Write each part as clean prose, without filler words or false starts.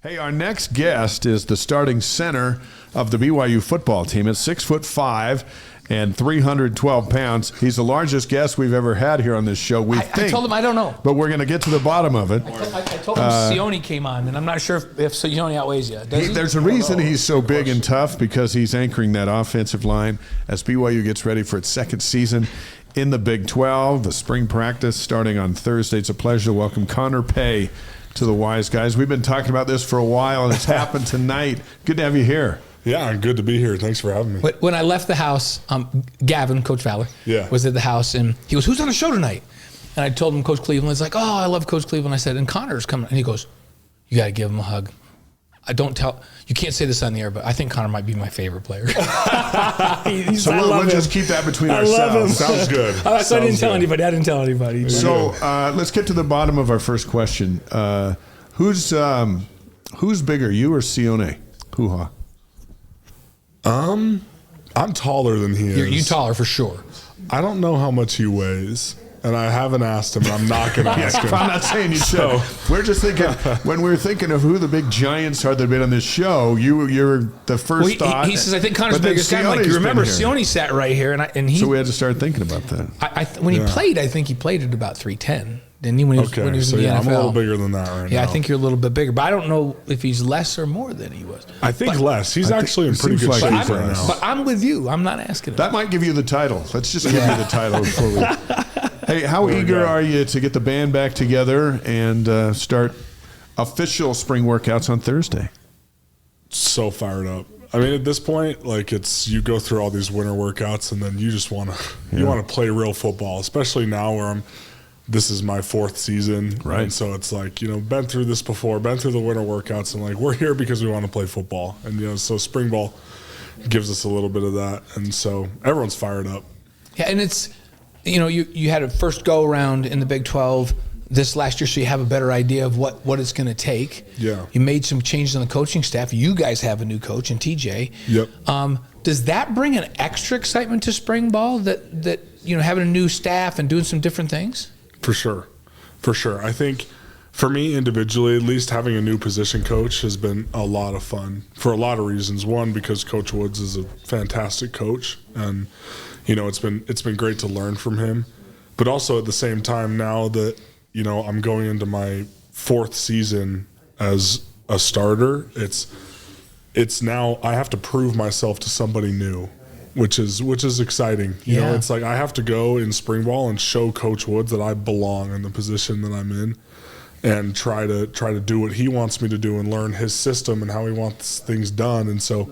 Hey, our next guest is the starting center of the BYU football team. At 6'5" and 312 pounds. He's the largest guest we've ever had here on this show. I told him I don't know. But we're going to get to the bottom of it. I told him Sione came on, and I'm not sure if Sione outweighs you. Does he? There's a reason he's so big and tough, because he's anchoring that offensive line as BYU gets ready for its second season in the Big 12. The spring practice starting on Thursday. It's a pleasure to welcome Connor Pay to the Wise Guys. We've been talking about this for a while, and it's happened tonight. Good to have you here. Yeah, good to be here. Thanks for having me. When I left the house, Gavin, Coach Fowler, was at the house, and he goes, "Who's on the show tonight?" And I told him Coach Cleveland. He's like, "Oh, I love Coach Cleveland." I said, "And Connor's coming." And he goes, "You got to give him a hug." You can't say this on the air, but I think Connor might be my favorite player. So we'll just keep that between ourselves. Sounds good. I didn't tell anybody. I didn't tell anybody. So let's get to the bottom of our first question. Who's bigger, you or Sione? Hoo-ha. I'm taller than he is. You're taller for sure. I don't know how much he weighs, and I haven't asked him, and I'm not going to ask him. I'm not saying you should. We're just thinking, when we're thinking of who the big giants are that have been on this show, you're the first thought. He says, "I think Connor's biggest guy." I'm like, you remember, Sione sat right here, so we had to start thinking about that. When he played, I think he played at about 310. Didn't he, when he was in the NFL? I'm a little bigger than that right now. Yeah, I think you're a little bit bigger, but I don't know if he's less or more than he was. I think less. He's actually in pretty good shape right now. But I'm with you. I'm not asking him. That might give you the title. Let's just give you the title before we... Hey, how eager are you to get the band back together and start official spring workouts on Thursday? So fired up. I mean, at this point, you go through all these winter workouts, and then you just want to play real football, especially now where this is my fourth season. Right. And so it's been through this before, been through the winter workouts, and we're here because we want to play football. And, so spring ball gives us a little bit of that. And so everyone's fired up. Yeah. And it's, you had a first go around in the Big 12 this last year, so you have a better idea of what it's going to take. Yeah. You made some changes on the coaching staff. You guys have a new coach in TJ. Yep. Does that bring an extra excitement to spring ball that having a new staff and doing some different things? For sure. I think for me individually, at least, having a new position coach has been a lot of fun for a lot of reasons. One, because Coach Woods is a fantastic coach, and it's been great to learn from him. But also at the same time, now that I'm going into my fourth season as a starter, it's now I have to prove myself to somebody new. Which is exciting. You know, it's I have to go in spring ball and show Coach Woods that I belong in the position that I'm in, and try to do what he wants me to do and learn his system and how he wants things done. And so,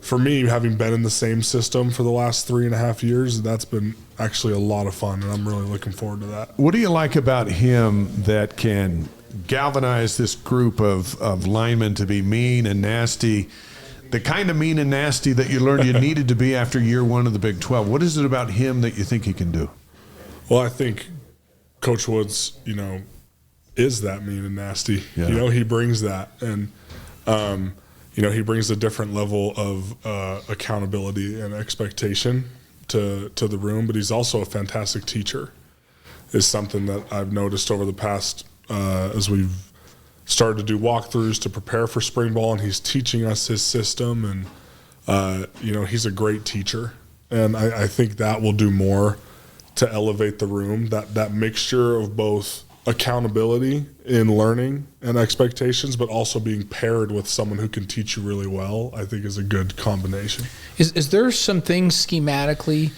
for me, having been in the same system for the last 3.5 years, that's been actually a lot of fun, and I'm really looking forward to that. What do you like about him that can galvanize this group of linemen to be mean and nasty? The kind of mean and nasty that you learned you needed to be after year one of the Big 12. What is it about him that you think he can do? Well, I think Coach Woods, is that mean and nasty. Yeah. He brings that. And, he brings a different level of accountability and expectation to the room. But he's also a fantastic teacher, is something that I've noticed over the past, as we've started to do walkthroughs to prepare for spring ball, and he's teaching us his system, and he's a great teacher, and I think that will do more to elevate the room. That mixture of both accountability in learning and expectations, but also being paired with someone who can teach you really well, I think is a good combination. Is there some things schematically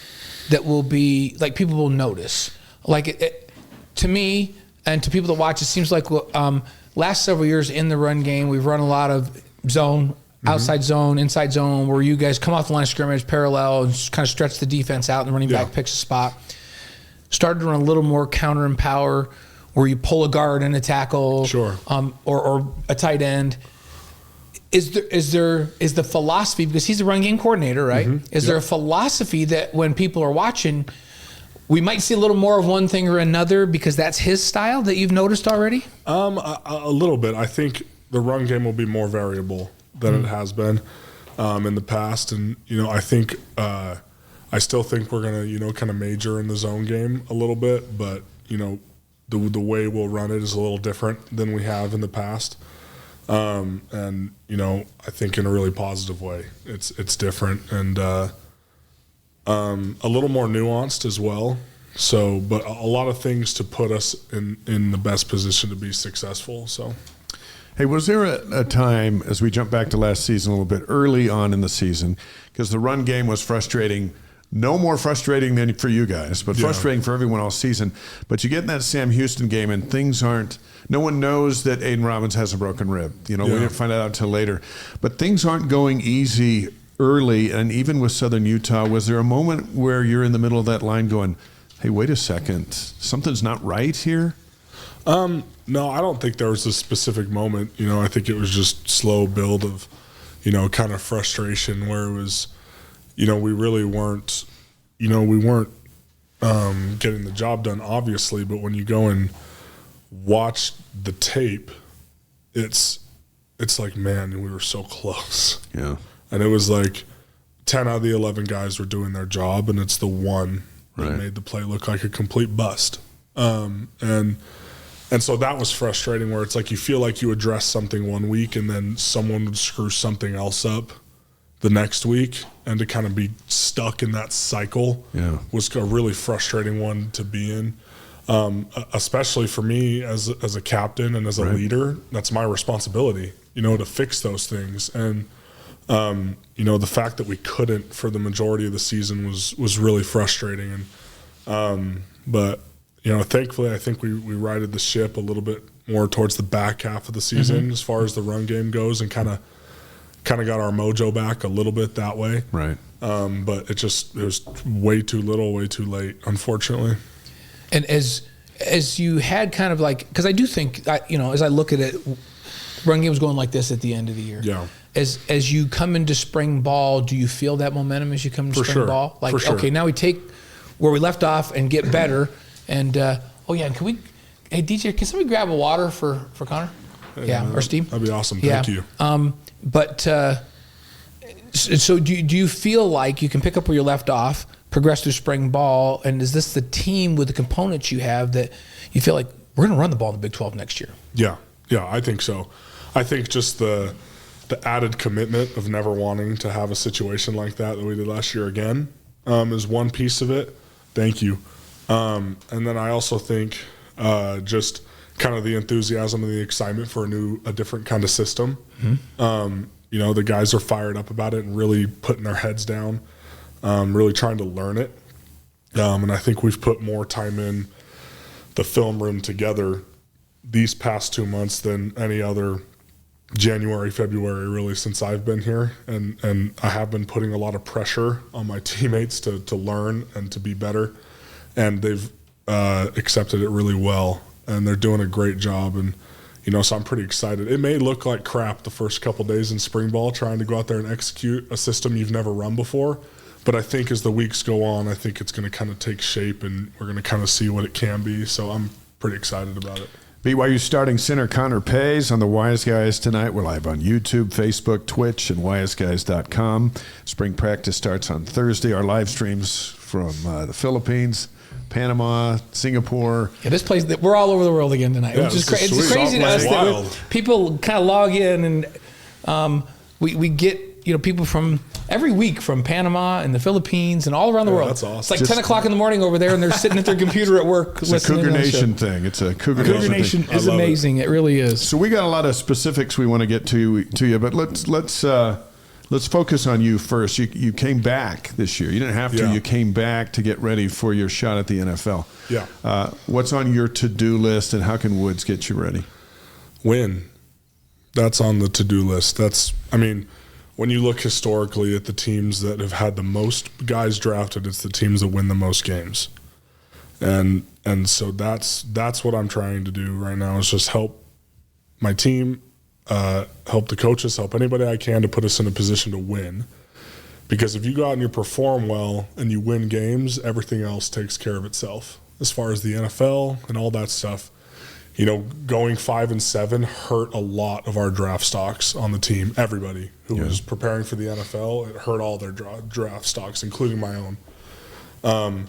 that will be people will notice? To me and to people that watch, it seems like last several years in the run game, we've run a lot of zone, outside zone, inside zone, where you guys come off the line of scrimmage, parallel, and just kind of stretch the defense out, and the running back picks a spot. Started to run a little more counter and power, where you pull a guard and a tackle, sure, or a tight end. Is the philosophy, because he's the run game coordinator, right? Is there a philosophy that when people are watching, we might see a little more of one thing or another because that's his style that you've noticed already? A little bit. I think the run game will be more variable than it has been in the past. And, I think I still think we're going to, kind of major in the zone game a little bit. But, the way we'll run it is a little different than we have in the past. And, you know, I think in a really positive way. It's different and a little more nuanced as well. So, but a lot of things to put us in the best position to be successful. So, hey, was there a time, as we jump back to last season a little bit, early on in the season, because the run game was frustrating, no more frustrating than for you guys, but frustrating for everyone all season. But you get in that Sam Houston game and things aren't, no one knows that Aiden Robbins has a broken rib. You know, we didn't find that out until later. But things aren't going easy early, and even with Southern Utah, was there a moment where you're in the middle of that line going, hey, wait a second, something's not right here? No, I don't think there was a specific moment. You know, I think it was just slow build of, you know, kind of frustration where it was, you know, we really weren't, you know, we weren't getting the job done, obviously, but when you go and watch the tape, it's like, man, we were so close. Yeah. And it was like 10 out of the 11 guys were doing their job, and it's the one that made the play look like a complete bust. And so that was frustrating where it's like you feel like you address something one week and then someone would screw something else up the next week, and to kind of be stuck in that cycle was a really frustrating one to be in. Especially for me as a captain and as a leader, that's my responsibility, you know, to fix those things. And, you know, the fact that we couldn't for the majority of the season was really frustrating. And, but, you know, thankfully, I think we righted the ship a little bit more towards the back half of the season as far as the run game goes, and kind of got our mojo back a little bit that way. Right. But it was way too little, way too late, unfortunately. And as you had kind of like, because I do think, you know, as I look at it, run game was going like this at the end of the year. Yeah. As you come into spring ball, do you feel that momentum as you come into spring ball? Like, okay, now we take where we left off and get better. And, and can we, hey, DJ, can somebody grab a water for Connor? Or Steve? That'd be awesome. Thank you. So do you feel like you can pick up where you left off, progress through spring ball, and is this the team with the components you have that you feel like we're going to run the ball in the Big 12 next year? Yeah, I think so. I think just the added commitment of never wanting to have a situation like that we did last year again is one piece of it. Thank you. And then I also think just kind of the enthusiasm and the excitement for a different kind of system. You know, the guys are fired up about it and really putting their heads down, really trying to learn it. And I think we've put more time in the film room together these past 2 months than any other January, February, really, since I've been here. And I have been putting a lot of pressure on my teammates to learn and to be better. And they've accepted it really well, and they're doing a great job. And, you know, so I'm pretty excited. It may look like crap the first couple days in spring ball trying to go out there and execute a system you've never run before. But I think as the weeks go on, I think it's going to kind of take shape, and we're going to kind of see what it can be. So I'm pretty excited about it. BYU starting center Connor Pays on the Wise Guys tonight. We're live on YouTube, Facebook, Twitch, and wiseguys.com. Spring practice starts on Thursday. Our live streams from the Philippines, Panama, Singapore. Yeah, this place, we're all over the world again tonight. Yeah, it's crazy to us that people kind of log in, and we get, you know, people from every week from Panama and the Philippines and all around the world. That's awesome. It's like 10 o'clock in the morning over there, and they're sitting at their computer at work It's listening. a Cougar Nation thing. It's a Cougar Nation thing. is amazing. It really is. So we got a lot of specifics we want to get to you, but let's focus on you first. You came back this year. You didn't have to. Yeah. You came back to get ready for your shot at the NFL. Yeah. What's on your to-do list, and how can Woods get you ready? Win. That's on the to-do list. When you look historically at the teams that have had the most guys drafted, it's the teams that win the most games. And so that's what I'm trying to do right now, is just help my team, help the coaches, help anybody I can to put us in a position to win. Because if you go out and you perform well and you win games, everything else takes care of itself. As far as the NFL and all that stuff, you know, going 5-7 hurt a lot of our draft stocks on the team. Everybody who was preparing for the NFL, it hurt all their draft stocks, including my own.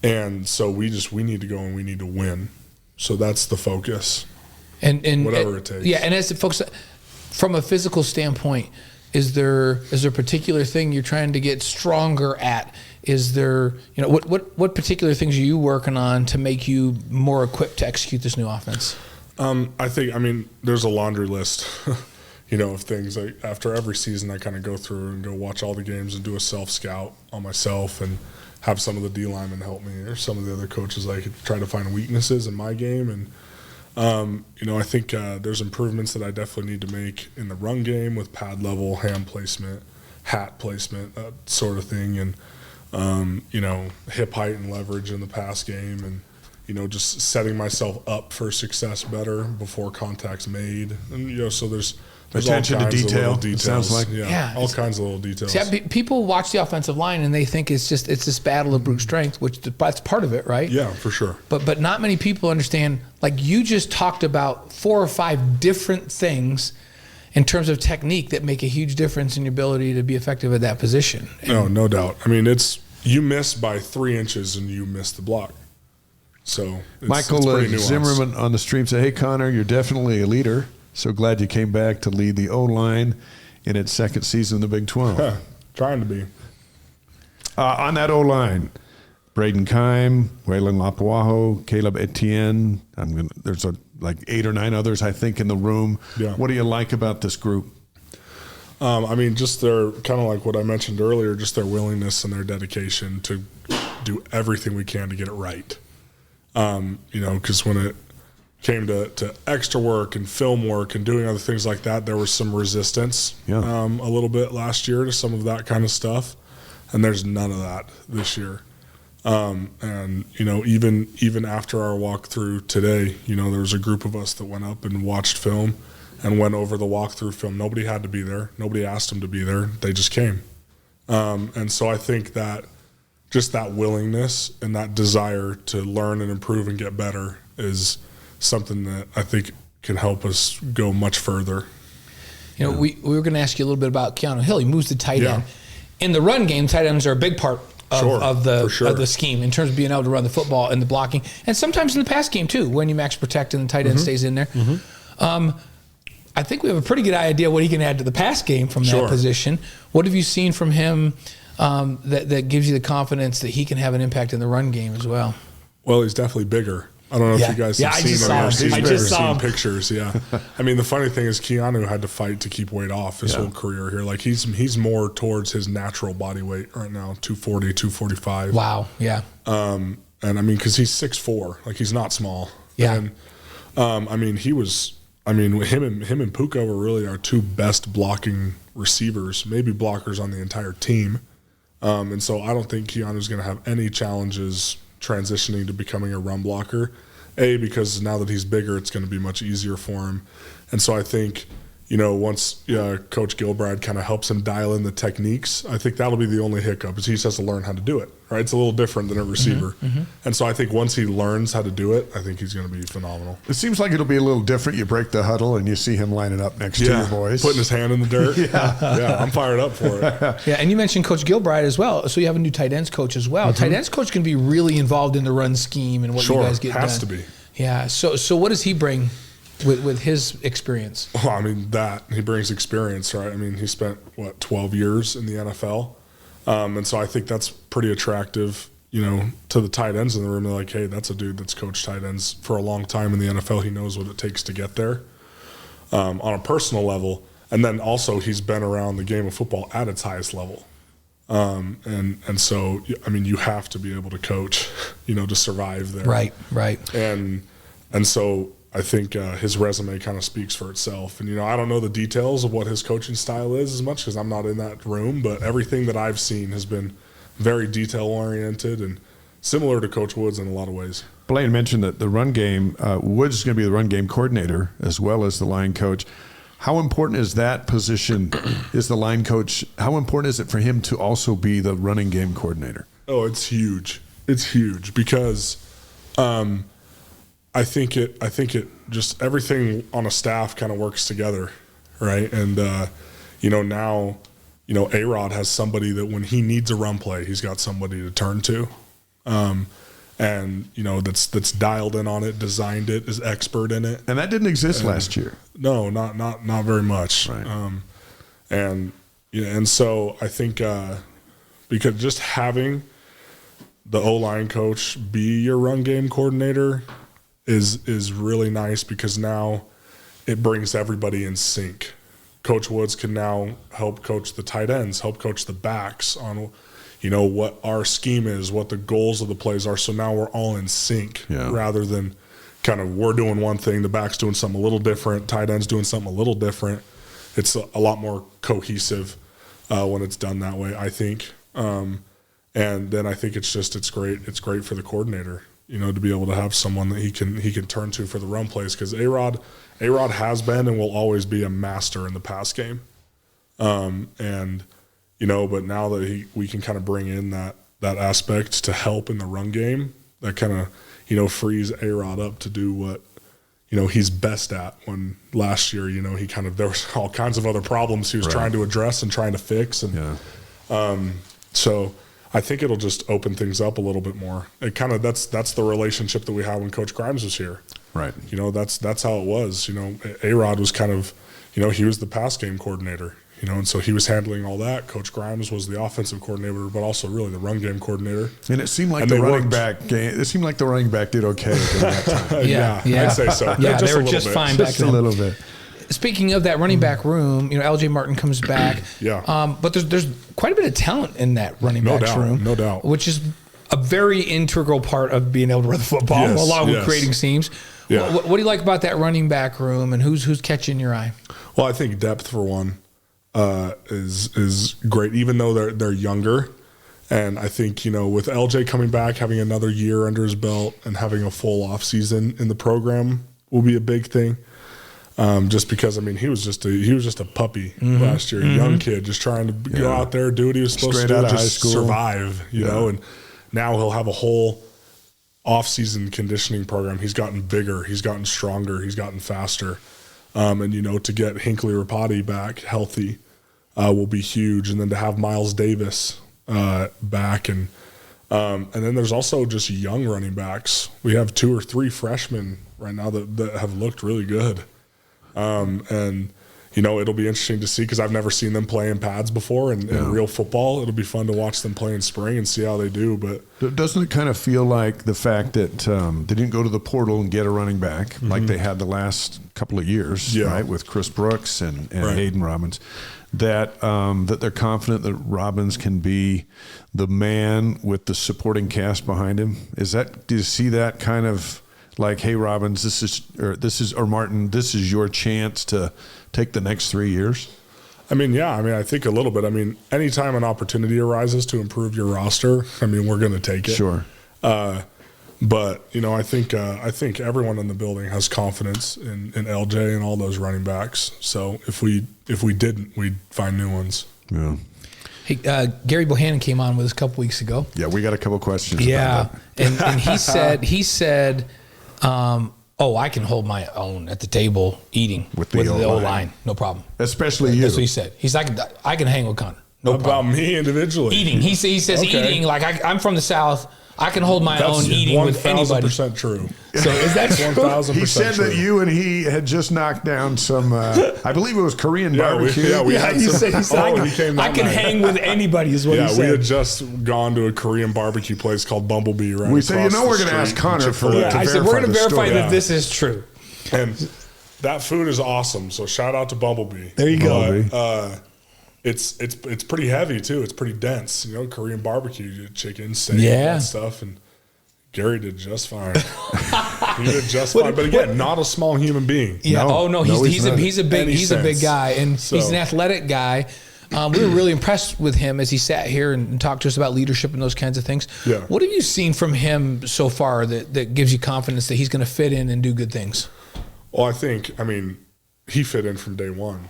And so we need to go and we need to win. So that's the focus. And whatever it takes. Yeah, and as the folks, From a physical standpoint, is there a particular thing you're trying to get stronger at? Is there, what particular things are you working on to make you more equipped to execute this new offense? There's a laundry list, of things. After every season, I kind of go through and go watch all the games and do a self-scout on myself and have some of the D linemen help me, or some of the other coaches. I could try to find weaknesses in my game. And, I think there's improvements that I definitely need to make in the run game with pad level, hand placement, hat placement, that sort of thing. And, hip height and leverage in the pass game, and, just setting myself up for success better before contact's made. And, so there's attention to detail. It sounds like all kinds of little details. See, people watch the offensive line and they think it's this battle of brute strength, which that's part of it, right? Yeah, for sure. But not many people understand. Like, you just talked about 4 or 5 different things in terms of technique that make a huge difference in your ability to be effective at that position. No doubt. I mean, you miss by 3 inches and you miss the block. So Michael Zimmerman on the stream said, "Hey Connor, you're definitely a leader. So glad you came back to lead the O-line in its second season in the Big 12. Trying to be. On that O-line, Braden Keim, Waylon Lapuaho, Caleb Etienne. There's like 8 or 9 others, I think, in the room. Yeah. What do you like about this group? Just their, kind of like what I mentioned earlier, just their willingness and their dedication to do everything we can to get it right. Because when it came to extra work and film work and doing other things like that, there was some resistance a little bit last year to some of that kind of stuff, and there's none of that this year. Even after our walkthrough today, there was a group of us that went up and watched film and went over the walkthrough film. Nobody had to be there. Nobody asked them to be there. They just came. And so I think that just that willingness and that desire to learn and improve and get better is something that I think can help us go much further. We were going to ask you a little bit about Keanu Hill. He moves to tight end. In the run game, tight ends are a big part of the scheme in terms of being able to run the football and the blocking, and sometimes in the pass game too, when you max protect and the tight end stays in there. I think we have a pretty good idea what he can add to the pass game from that position. What have you seen from him that gives you the confidence that he can have an impact in the run game as well? Well, he's definitely bigger. I don't know if you guys have seen him or seen pictures. Yeah. I mean, the funny thing is Keanu had to fight to keep weight off his whole career here. Like, he's more towards his natural body weight right now, 240, 245. Wow. Yeah. And I mean, because he's 6'4", like he's not small. Yeah. And him and Puka were really our 2 best blocking receivers, maybe blockers on the entire team. And so I don't think Keanu's going to have any challenges transitioning to becoming a run blocker, because now that he's bigger, it's going to be much easier for him. And so I think, once Coach Gilbride kind of helps him dial in the techniques, I think that'll be the only hiccup, is he just has to learn how to do it, right? It's a little different than a receiver. And so I think once he learns how to do it, I think he's going to be phenomenal. It seems like it'll be a little different. You break the huddle and you see him lining up next to your boys. Putting his hand in the dirt. Yeah, I'm fired up for it. Yeah, and you mentioned Coach Gilbride as well. So you have a new tight ends coach as well. Tight ends coach can be really involved in the run scheme and what you guys get done. Has to be. Yeah, so what does he bring with his experience? Well, I mean, he brings experience, right? I mean, he spent, 12 years in the NFL. And so I think that's pretty attractive, to the tight ends in the room. They're like, hey, that's a dude that's coached tight ends for a long time in the NFL. He knows what it takes to get there on a personal level. And then also he's been around the game of football at its highest level. And so, I mean, you have to be able to coach, to survive there. Right. And so I think his resume kind of speaks for itself. And, I don't know the details of what his coaching style is as much because I'm not in that room, but everything that I've seen has been very detail-oriented and similar to Coach Woods in a lot of ways. Blaine mentioned that the run game, Woods is going to be the run game coordinator as well as the line coach. How important is that position, is the line coach, how important is it for him to also be the running game coordinator? Oh, it's huge. It's huge because I think it just everything on a staff kind of works together, right? And now, A-Rod has somebody that when he needs a run play, he's got somebody to turn to. And and that's dialed in on it, designed it, is expert in it. And that didn't exist last year. No, not very much. Right. And so I think because just having the O-line coach be your run game coordinator is really nice, because now it brings everybody in sync. Coach Woods can now help coach the tight ends, help coach the backs on what our scheme is, what the goals of the plays are. So now we're all in sync, rather than kind of we're doing one thing, the back's doing something a little different, tight end's doing something a little different. It's a lot more cohesive when it's done that way, I think. And then I think it's great. It's great for the coordinator, to be able to have someone that he can turn to for the run plays, because A-Rod has been and will always be a master in the pass game. But now that we can kind of bring in that aspect to help in the run game, that kind of, frees A-Rod up to do what, he's best at. When last year, there was all kinds of other problems he was trying to address and trying to fix. And so I think it'll just open things up a little bit more. It kind of, that's the relationship that we had when Coach Grimes was here. Right. That's how it was. A-Rod was kind of, he was the pass game coordinator. And so he was handling all that. Coach Grimes was the offensive coordinator, but also really the run game coordinator. And it seemed like the running back did okay during that time. Yeah, I'd say so. Yeah, they were just fine back then. Just a little bit. Speaking of that running back room, LJ Martin comes back. But there's quite a bit of talent in that running backs room. No doubt. Which is a very integral part of being able to run the football, along with creating seams. Yeah. What do you like about that running back room, and who's catching your eye? Well, I think depth, for one, is great, even though they're younger. And I think, with LJ coming back, having another year under his belt and having a full off season in the program will be a big thing. Just because, he was just a puppy last year, a young kid just trying to go out there, do what he was supposed to do, just survive, and now he'll have a whole off-season conditioning program. He's gotten bigger, he's gotten stronger, he's gotten faster. And, to get Hinckley Rapati back healthy will be huge. And then to have Miles Davis back. And then there's also just young running backs. We have 2 or 3 freshmen right now that have looked really good. And, it'll be interesting to see, because I've never seen them play in pads before in real football. It'll be fun to watch them play in spring and see how they do. But doesn't it kind of feel like the fact that they didn't go to the portal and get a running back like they had the last couple of years, right, with Chris Brooks and Hayden Robbins, that they're confident that Robbins can be the man with the supporting cast behind him? Do you see that kind of like, hey, Robbins, or Martin, this is your chance to take the next 3 years? I think a little bit. Anytime an opportunity arises to improve your roster, we're going to take it. Sure. But I think everyone in the building has confidence in LJ and all those running backs. So if we didn't, we'd find new ones. Yeah. Hey, Gary Bohannon came on with us a couple weeks ago. Yeah, we got a couple questions. About that. and he said, I can hold my own at the table eating with the O-line, no problem. Especially you. That's what he said. He's like, I can hang with Connor. No problem. About me individually. Eating. He says eating, like I'm from the South. I can hold my own eating with anybody. That's 1,000% true. So is that true? 1,000% He said true. that you and he had just knocked down some, I believe it was Korean barbecue. We had he some. said I can hang with anybody is what he said. We had just gone to a Korean barbecue place called Bumblebee. Right. We said, we're going to ask Connor I said, we're going to verify that this is true. And that food is awesome. So shout out to Bumblebee. There you go. It's pretty heavy too. It's pretty dense. Korean barbecue, chicken, steak, and stuff. And Gary did just fine. He did just fine. But again, not a small human being. Yeah. He's a big guy, and he's an athletic guy. We were really impressed with him as he sat here and talked to us about leadership and those kinds of things. Yeah. What have you seen from him so far that gives you confidence that he's going to fit in and do good things? Well, he fit in from day one,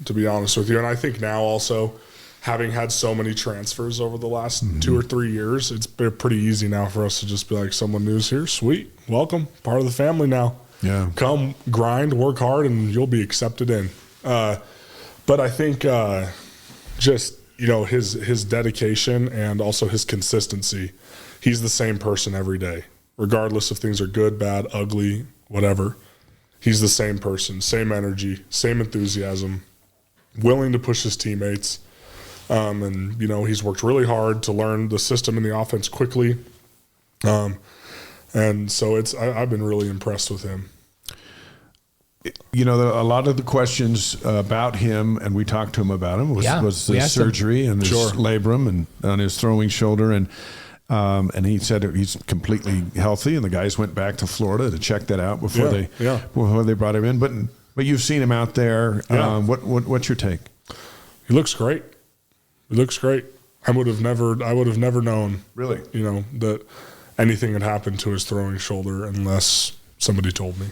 to be honest with you. And I think now also, having had so many transfers over the last 2 or 3 years, it's been pretty easy now for us to just be like, someone new's here, sweet, welcome, part of the family now. Yeah. Come, grind, work hard, and you'll be accepted in. But I think just, his dedication and also his consistency. he's the same person every day, regardless if things are good, bad, ugly, whatever. He's the same person, same energy, same enthusiasm, willing to push his teammates. And, you know, he's worked really hard to learn the system and the offense quickly. And so I've been really impressed with him. You know, a lot of the questions about him, and we talked to him about him, was the surgery and his labrum and on his throwing shoulder. And he said he's completely healthy, and the guys went back to Florida to check that out before they brought him in. But you've seen him out there. Yeah. What's your take? He looks great. He looks great. I would have never known, really, you know, that anything had happened to his throwing shoulder unless somebody told me.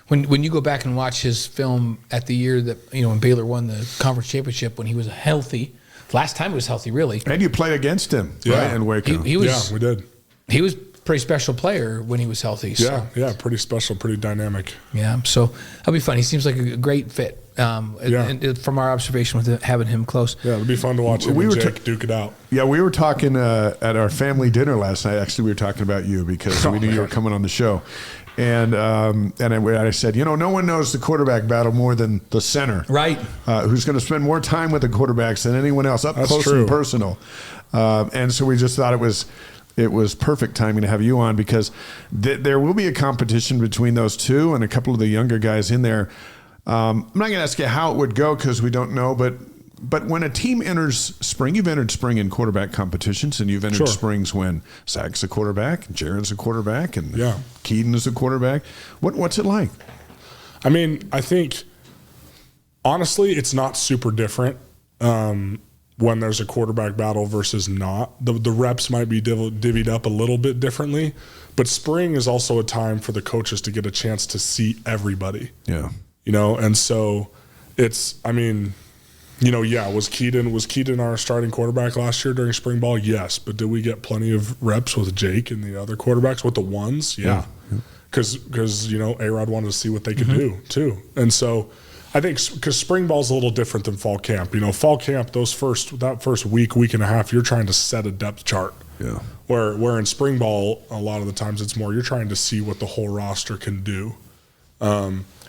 When you go back and watch his film at the year that, you know, when Baylor won the conference championship, when he was healthy, last time he was healthy, really. And you played against him, right? In Waco. He was, yeah, we did. He was a pretty special player when he was healthy. So. Yeah, pretty special, pretty dynamic. Yeah, so that'll be fun. He seems like a great fit. And from our observation with having him close. Yeah, it'll be fun to watch him and Jake duke it out. Yeah, we were talking at our family dinner last night. Actually, we were talking about you because we knew you were coming on the show. And I said, you know, no one knows the quarterback battle more than the center. Right. Who's going to spend more time with the quarterbacks than anyone else, up close and personal. And so we just thought it was perfect timing to have you on because there will be a competition between those two and a couple of the younger guys in there. I'm not going to ask you how it would go because we don't know, but when a team enters spring, you've entered spring in quarterback competitions, and you've entered springs when Zach's a quarterback, Jaren's a quarterback, and Keaton is a quarterback. What's it like? I mean, I think, honestly, it's not super different when there's a quarterback battle versus not. The reps might be divvied up a little bit differently, but spring is also a time for the coaches to get a chance to see everybody. Yeah. You know, and so it's, I mean, you know, was Keaton our starting quarterback last year during spring ball? Yes. But did we get plenty of reps with Jake and the other quarterbacks with the ones? Yeah. Because you know, A-Rod wanted to see what they could do too. And so I think because spring ball is a little different than fall camp. You know, fall camp, that first week and a half, you're trying to set a depth chart. Yeah. Where in spring ball, a lot of the times it's more you're trying to see what the whole roster can do.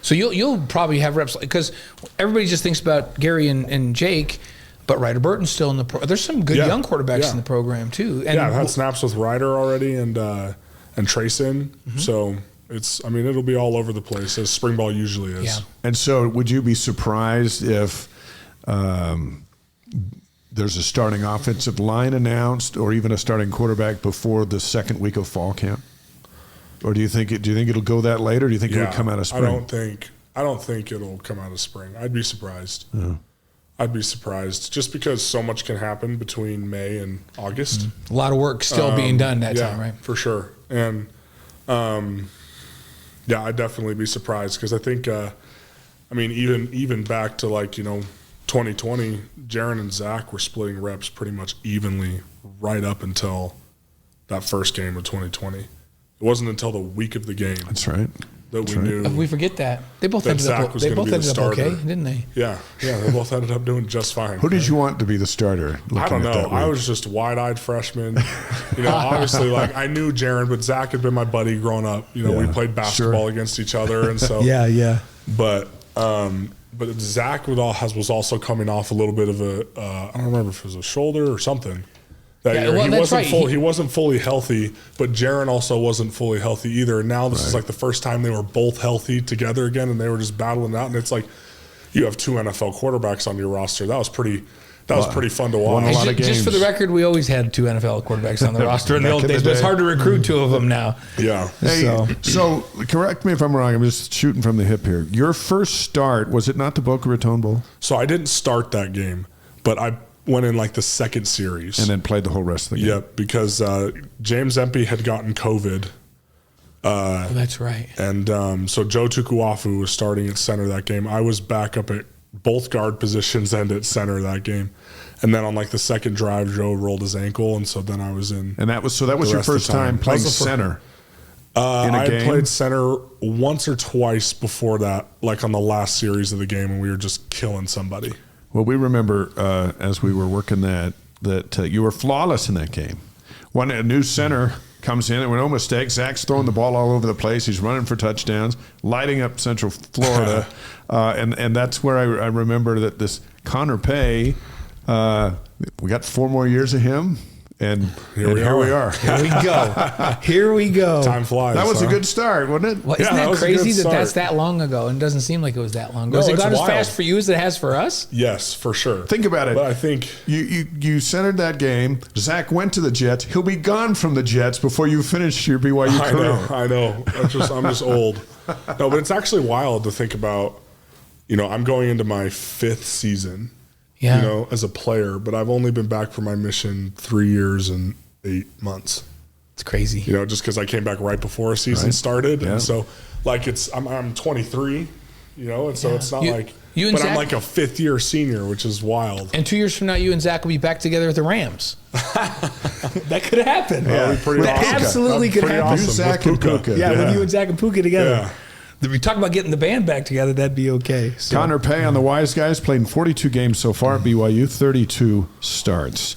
So you'll probably have reps because everybody just thinks about Gary and Jake, but Ryder Burton's still in the there's some good young quarterbacks in the program too. And I've had snaps with Ryder already and Trayson. So it'll be all over the place as spring ball usually is. Yeah. And so would you be surprised if there's a starting offensive line announced or even a starting quarterback before the second week of fall camp? Or do you think it'll go that late, or do you think it'll come out of spring? I don't think it'll come out of spring. I'd be surprised. Yeah. I'd be surprised just because so much can happen between May and August. A lot of work still being done that time, right? For sure. And I'd definitely be surprised because I think even back to 2020, Jaren and Zach were splitting reps pretty much evenly right up until that first game of 2020. It wasn't until the week of the game. That's right. That we knew. We forget that. They both ended up okay, didn't they? Yeah. They both ended up doing just fine. Who did you want to be the starter? I don't know. I was just wide-eyed freshman. You know, obviously, I knew Jaren, but Zach had been my buddy growing up. You know, we played basketball against each other, and so But Zach was also coming off a little bit of I don't remember if it was a shoulder or something. He wasn't fully healthy, but Jaren also wasn't fully healthy either. And now this is like the first time they were both healthy together again, and they were just battling out. And it's like you have two NFL quarterbacks on your roster. That was pretty fun to watch. Won a lot of games. Just for the record, we always had two NFL quarterbacks on the roster in the old days, but it's hard to recruit two of them now. Yeah. So correct me if I'm wrong. I'm just shooting from the hip here. Your first start, was it not the Boca Raton Bowl? So I didn't start that game, but I went in the second series. And then played the whole rest of the game. Yep, because James Empey had gotten COVID. That's right. And so Joe Tukuafu was starting at center that game. I was back up at both guard positions and at center that game. And then on the second drive, Joe rolled his ankle, and so then I was in. And that was your first time playing center. I had played center once or twice before that, on the last series of the game, and we were just killing somebody. Well, we remember as we were working that you were flawless in that game. When a new center comes in, and with no mistake, Zach's throwing the ball all over the place. He's running for touchdowns, lighting up Central Florida. And that's where I remember that this Connor Pay, we got 4 more years of him. And here we are. Here we go. Here we go. Time flies. That was a good start, wasn't it? Well, isn't that crazy that's that long ago? And it doesn't seem like it was that long ago. Has it gone as fast for you as it has for us? Yes, for sure. Think about it. But I think you centered that game. Zach went to the Jets. He'll be gone from the Jets before you finish your BYU career. I know. I'm just old. No, but it's actually wild to think about. I'm going into my 5th season. Yeah. As a player, but I've only been back for my mission 3 years and 8 months. It's crazy. Just because I came back right before a season started. Yeah. And so, I'm 23, and so it's not you and but Zach, I'm like a 5th-year senior, which is wild. And 2 years from now, you and Zach will be back together at the Rams. That could happen. Yeah, that absolutely could happen. Awesome. Zach and Puka. With you and Zach and Puka together. Yeah. We talk about getting the band back together, that'd be okay. So. Connor Pay on the Wise Guys played in 42 games so far at BYU, 32 starts.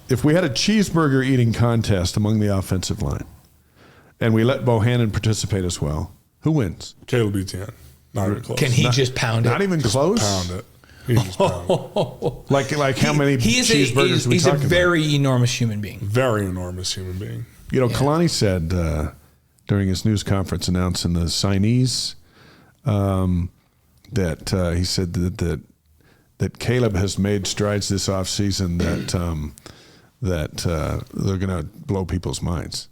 If we had a cheeseburger eating contest among the offensive line, and we let Bohannon participate as well, who wins? Caleb Etienne. Not even close. Can he just pound it? Not even close? Pound it. He just pound it. Like how many cheeseburgers we He's talking a very enormous human being. Very enormous human being. Kalani said during his news conference announcing the signees that he said that Caleb has made strides this offseason that they're going to blow people's minds.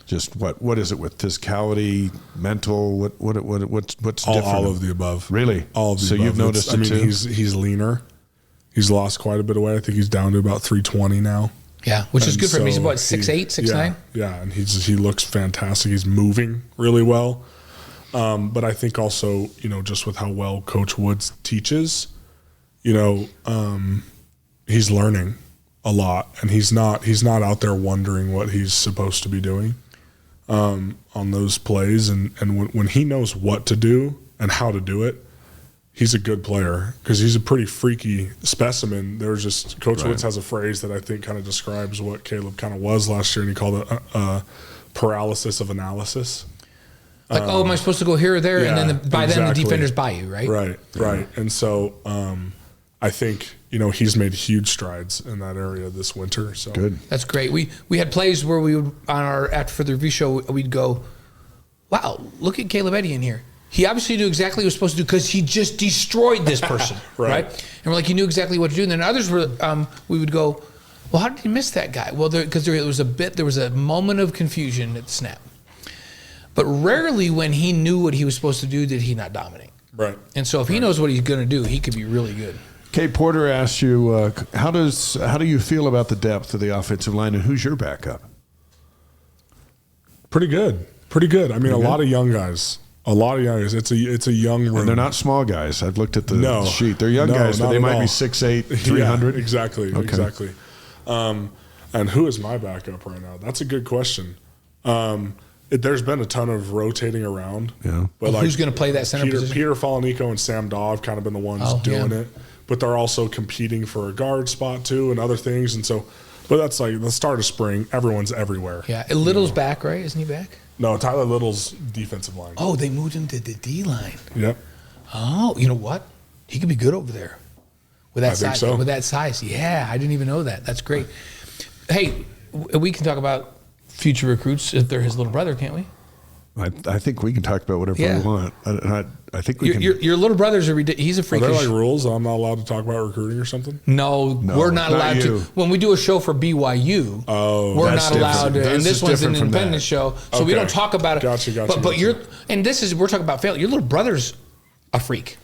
Just what is it with physicality, mental? What's different? All of the above. Really? All of the so above. You've noticed it too? He's leaner. He's lost quite a bit of weight. I think he's down to about 320 now. Yeah, which is good for him. He's about 6'8", 6'9". Yeah, and he looks fantastic. He's moving really well. But I think also, just with how well Coach Woods teaches, he's learning a lot, and he's not out there wondering what he's supposed to be doing on those plays. And when he knows what to do and how to do it, he's a good player because he's a pretty freaky specimen. There's just Coach Woods has a phrase that I think kind of describes what Caleb kind of was last year, and he called it paralysis of analysis. Like, am I supposed to go here or there? Yeah, and then then the defender's by you, right? Right. And so I think, he's made huge strides in that area this winter. So good. That's great. We had plays where we would, after the review show, we'd go, wow, look at Caleb Etienne here. He obviously knew exactly what he was supposed to do because he just destroyed this person, right? And we're like, he knew exactly what to do. And then others were, we would go, well, how did he miss that guy? Well, because there was a moment of confusion at the snap. But rarely when he knew what he was supposed to do did he not dominate. Right. And so if he knows what he's going to do, he could be really good. Kate Porter asked you, how do you feel about the depth of the offensive line, and who's your backup? Pretty good. I mean, a lot of young guys. It's a young room. And they're not small guys. I've looked at the sheet. They're young guys, but they might be 6'8", 300. Yeah, exactly. Okay. Exactly. And who is my backup right now? That's a good question. There's been a ton of rotating around. Yeah. But who's going to play that center position? Peter Falanico and Sam Daw have kind of been the ones doing it. But they're also competing for a guard spot too and other things. And so, but that's like the start of spring. Everyone's everywhere. Yeah. Little's back, right? Isn't he back? No, Tyler Little's defensive line. Oh, they moved him to the D line. Yep. Oh, you know what? He could be good over there with that size. So. With that size, yeah, I didn't even know that. That's great. Hey, we can talk about future recruits if they're his little brother, can't we? I think we can talk about whatever we want. I think we can. Your little brother's he's a freakish. Are there like rules? I'm not allowed to talk about recruiting or something? No, we're not allowed to. When we do a show for BYU, we're not allowed to. And this one's an independent show, so we don't talk about it. Gotcha. But we're talking about failure. Your little brother's a freak.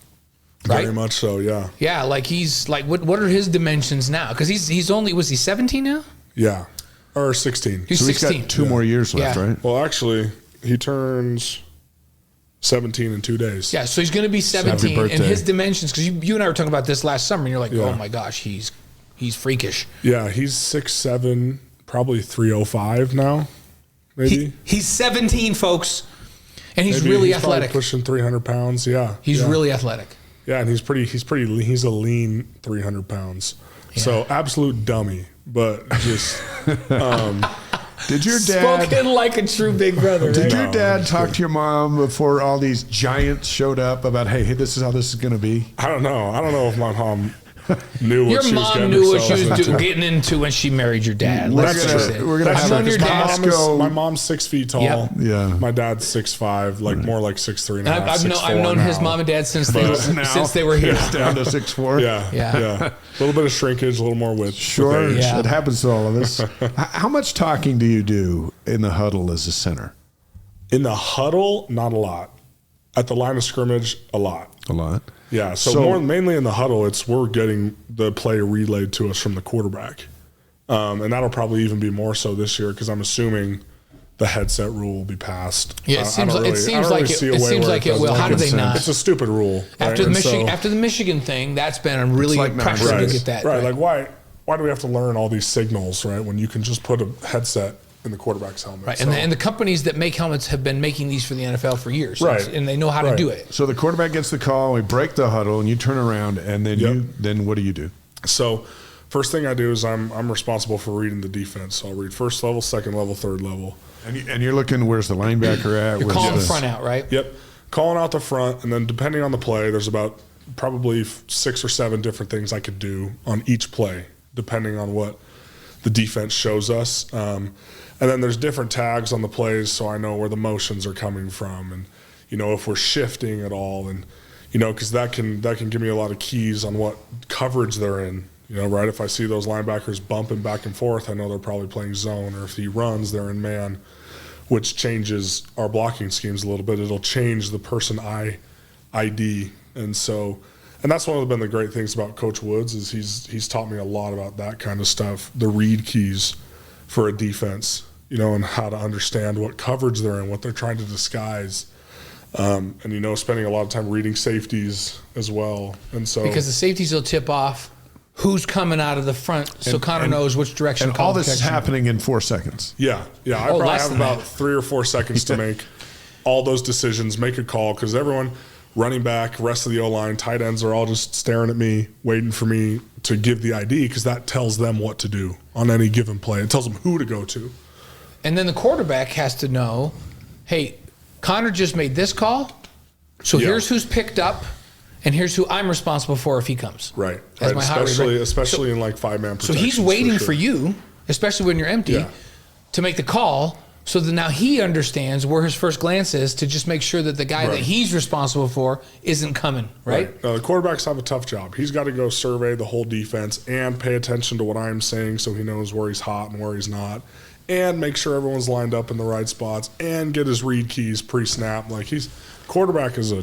Right? Very much so, yeah. Yeah, like he's like, what are his dimensions now? Because he's only, was he 17 now? Yeah, or 16. He's 16. He's got 2 more years left, right? Well, actually, he turns 17 in 2 days. Yeah, so he's going to be 17, and his dimensions, because you and I were talking about this last summer, and you're like, oh my gosh, he's freakish. Yeah, he's 6'7", probably 305 now, maybe. He's 17, folks, and he's really athletic. Pushing 300 pounds, yeah. He's really athletic. Yeah, and he's a lean 300 pounds. Yeah. So absolute dummy, but just did your dad spoken like a true big brother? Did your dad talk to your mom before all these giants showed up about, hey, this is how this is going to be? I don't know if my mom knew what your mom knew what she was getting into when she married your dad. We're gonna have your dad. My mom's 6 feet tall. Yep. Yeah. My dad's 6'5", more like 6'3" and a half. I've known his mom and dad since they were here. Down to 6'4". Yeah. A little bit of shrinkage, a little more width. Sure. Yeah. It happens to all of us. How much talking do you do in the huddle as a center? In the huddle, not a lot. At the line of scrimmage, a lot. A lot. Yeah, so mainly in the huddle, we're getting the play relayed to us from the quarterback. And that'll probably even be more so this year because I'm assuming the headset rule will be passed. Yeah, it seems like it will. How do they not? It's a stupid rule. After the Michigan thing, that's been a really pressure to get that. Right, like why do we have to learn all these signals, right, when you can just put a headset in the quarterback's helmet? Right, and the companies that make helmets have been making these for the NFL for years. Right. And they know how to do it. So the quarterback gets the call, we break the huddle, and you turn around, and then then what do you do? So first thing I do is I'm responsible for reading the defense. So I'll read first level, second level, third level. And you're looking, where's the linebacker at? You're calling front out, right? Yep. Calling out the front, and then depending on the play, there's about probably 6 or 7 different things I could do on each play, depending on what the defense shows us. And then there's different tags on the plays so I know where the motions are coming from and, if we're shifting at all. And, because that can give me a lot of keys on what coverage they're in. Right? If I see those linebackers bumping back and forth, I know they're probably playing zone. Or if he runs, they're in man, which changes our blocking schemes a little bit. It'll change the person ID. And that's been the great things about Coach Woods is he's taught me a lot about that kind of stuff, the read keys for a defense, and how to understand what coverage they're in, what they're trying to disguise. And, spending a lot of time reading safeties as well. And so because the safeties will tip off who's coming out of the front so Connor knows which direction. And all this is happening in 4 seconds. Yeah. I probably have about 3 or 4 seconds to make all those decisions, make a call, because everyone, running back, rest of the O-line, tight ends are all just staring at me, waiting for me to give the ID because that tells them what to do on any given play. It tells them who to go to. And then the quarterback has to know, hey, Connor just made this call, so here's who's picked up, and here's who I'm responsible for if he comes. Right. Especially in 5-man protection. So he's waiting for you, especially when you're empty, to make the call. So that now he understands where his first glance is to just make sure that the guy that he's responsible for isn't coming, right? Now, the quarterbacks have a tough job. He's got to go survey the whole defense and pay attention to what I'm saying so he knows where he's hot and where he's not, and make sure everyone's lined up in the right spots and get his read keys pre-snap. Quarterback is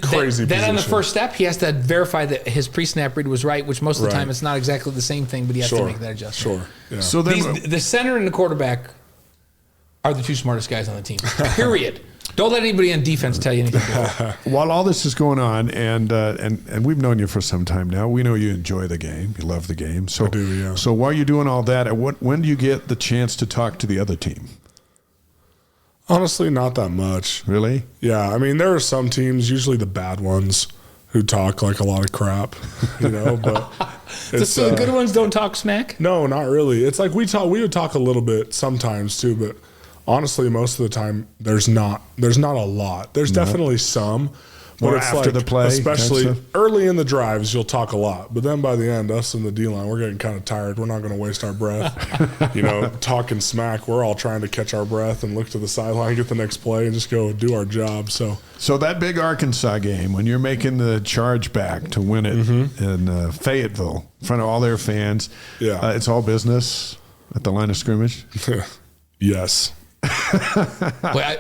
crazy Then on the first step, he has to verify that his pre-snap read was right, which most of the time it's not exactly the same thing, but he has to make that adjustment. Sure. Yeah. So then the center and the quarterback are the 2 smartest guys on the team. Period. Don't let anybody on defense tell you anything different. While all this is going on, and we've known you for some time now, we know you enjoy the game. You love the game. So, I do, yeah. So while you're doing all that, when do you get the chance to talk to the other team? Honestly, not that much. Really? Yeah. I mean, there are some teams, usually the bad ones, who talk a lot of crap, but so the good ones don't talk smack? No, not really. It's we would talk a little bit sometimes too, but honestly, most of the time, there's not a lot. There's definitely some. But it's after the play? Especially early in the drives, you'll talk a lot. But then by the end, us in the D-line, we're getting kind of tired. We're not going to waste our breath, talking smack. We're all trying to catch our breath and look to the sideline, get the next play, and just go do our job. So that big Arkansas game, when you're making the charge back to win it in Fayetteville in front of all their fans, it's all business at the line of scrimmage? Yes. I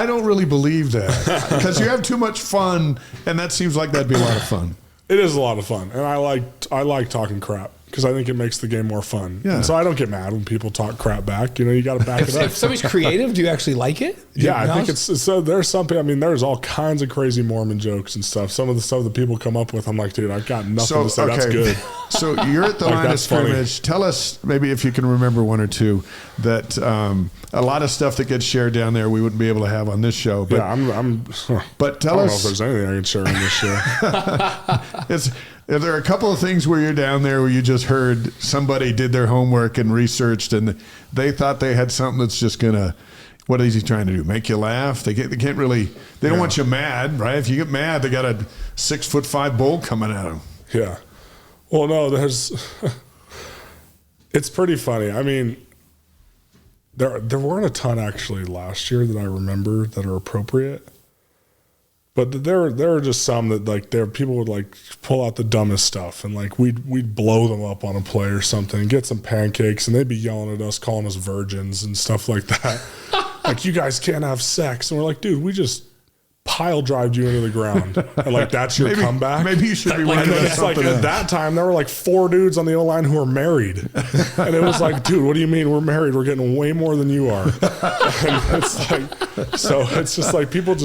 don't really believe that because you have too much fun, and that seems like that'd be a lot of fun. It is a lot of fun, and I like talking crap because I think it makes the game more fun. Yeah. And so I don't get mad when people talk crap back. You got to back it up. If somebody's creative, do you actually like it? Yeah, I think it's so. There's something. I mean, there's all kinds of crazy Mormon jokes and stuff. Some of the stuff that people come up with, I'm like, dude, I've got nothing to say. That's good. So you're at the line of scrimmage. Tell us, maybe if you can remember one or two, that a lot of stuff that gets shared down there we wouldn't be able to have on this show. But, yeah, but tell us. I don't know us if there's anything I can share on this show. Are there a couple of things where you're down there where you just heard somebody did their homework and researched and they thought they had something that's just going to, what is he trying to do? Make you laugh? They can't really, they don't want you mad, right? If you get mad, they got a 6'5" bull coming at them. Yeah. Well, no, it's pretty funny. I mean, there weren't a ton actually last year that I remember that are appropriate. But there were just some that people would like pull out the dumbest stuff and like we'd blow them up on a play or something and get some pancakes and they'd be yelling at us, calling us virgins and stuff like that. Like, you guys can't have sex. And we're like, dude, we just pile drived you into the ground. And like, that's your comeback. Maybe you should be like, it's like at that time there were like 4 dudes on the O-line who were married. And it was like, dude, what do you mean we're married? We're getting way more than you are. And it's like, so it's just like people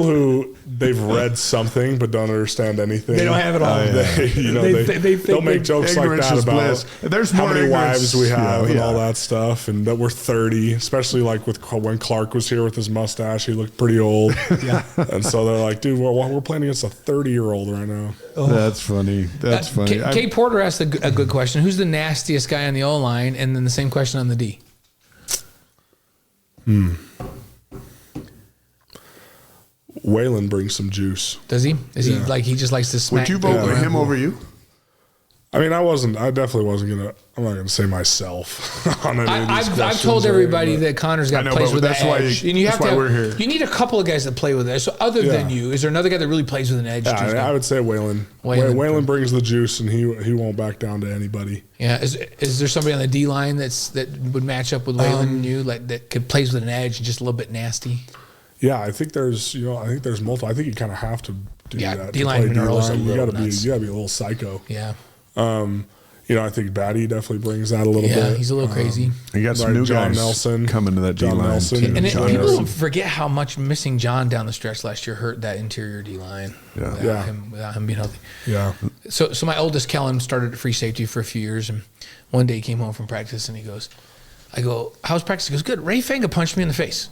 who they've read something but don't understand anything. They don't have it all. They'll make jokes like that about there's how more many wives we have and yeah. all that stuff, and that we're 30, especially like when Clark was here with his mustache, he looked pretty old. Yeah. And so they're like, dude, we're playing against a 30-year-old right now. Oh. That's funny. That's funny. Kate Porter asked a good question. Who's the nastiest guy on the O-line? And then the same question on the D. Waylon brings some juice. Does he? Is he like, he just likes to smack? Would you vote for him over you? I mean, I definitely wasn't I'm not gonna say myself on any of these I've told everybody that Connor's got plays with the edge. And that's why we're here. You need a couple of guys that play with it. So other than you, is there another guy that really plays with an edge? Yeah, I would say Waylon. Waylon brings the juice, and he won't back down to anybody. Yeah. Is there somebody on the D line that would match up with Waylon and you, like that could plays with an edge and just a little bit nasty? Yeah, I think there's multiple. I think you kind of have to do that. D-line. You got to be a little psycho. Yeah. I think Batty definitely brings that a little bit. Yeah, he's a little crazy. You got some new John guys Nelson coming to that D line. And people don't forget how much missing John down the stretch last year hurt that interior D line. Yeah. Without him being healthy. Yeah. So my oldest Kellen started at free safety for a few years, and one day he came home from practice and I go, how's practice? He goes, good. Ray Fanga punched me in the face.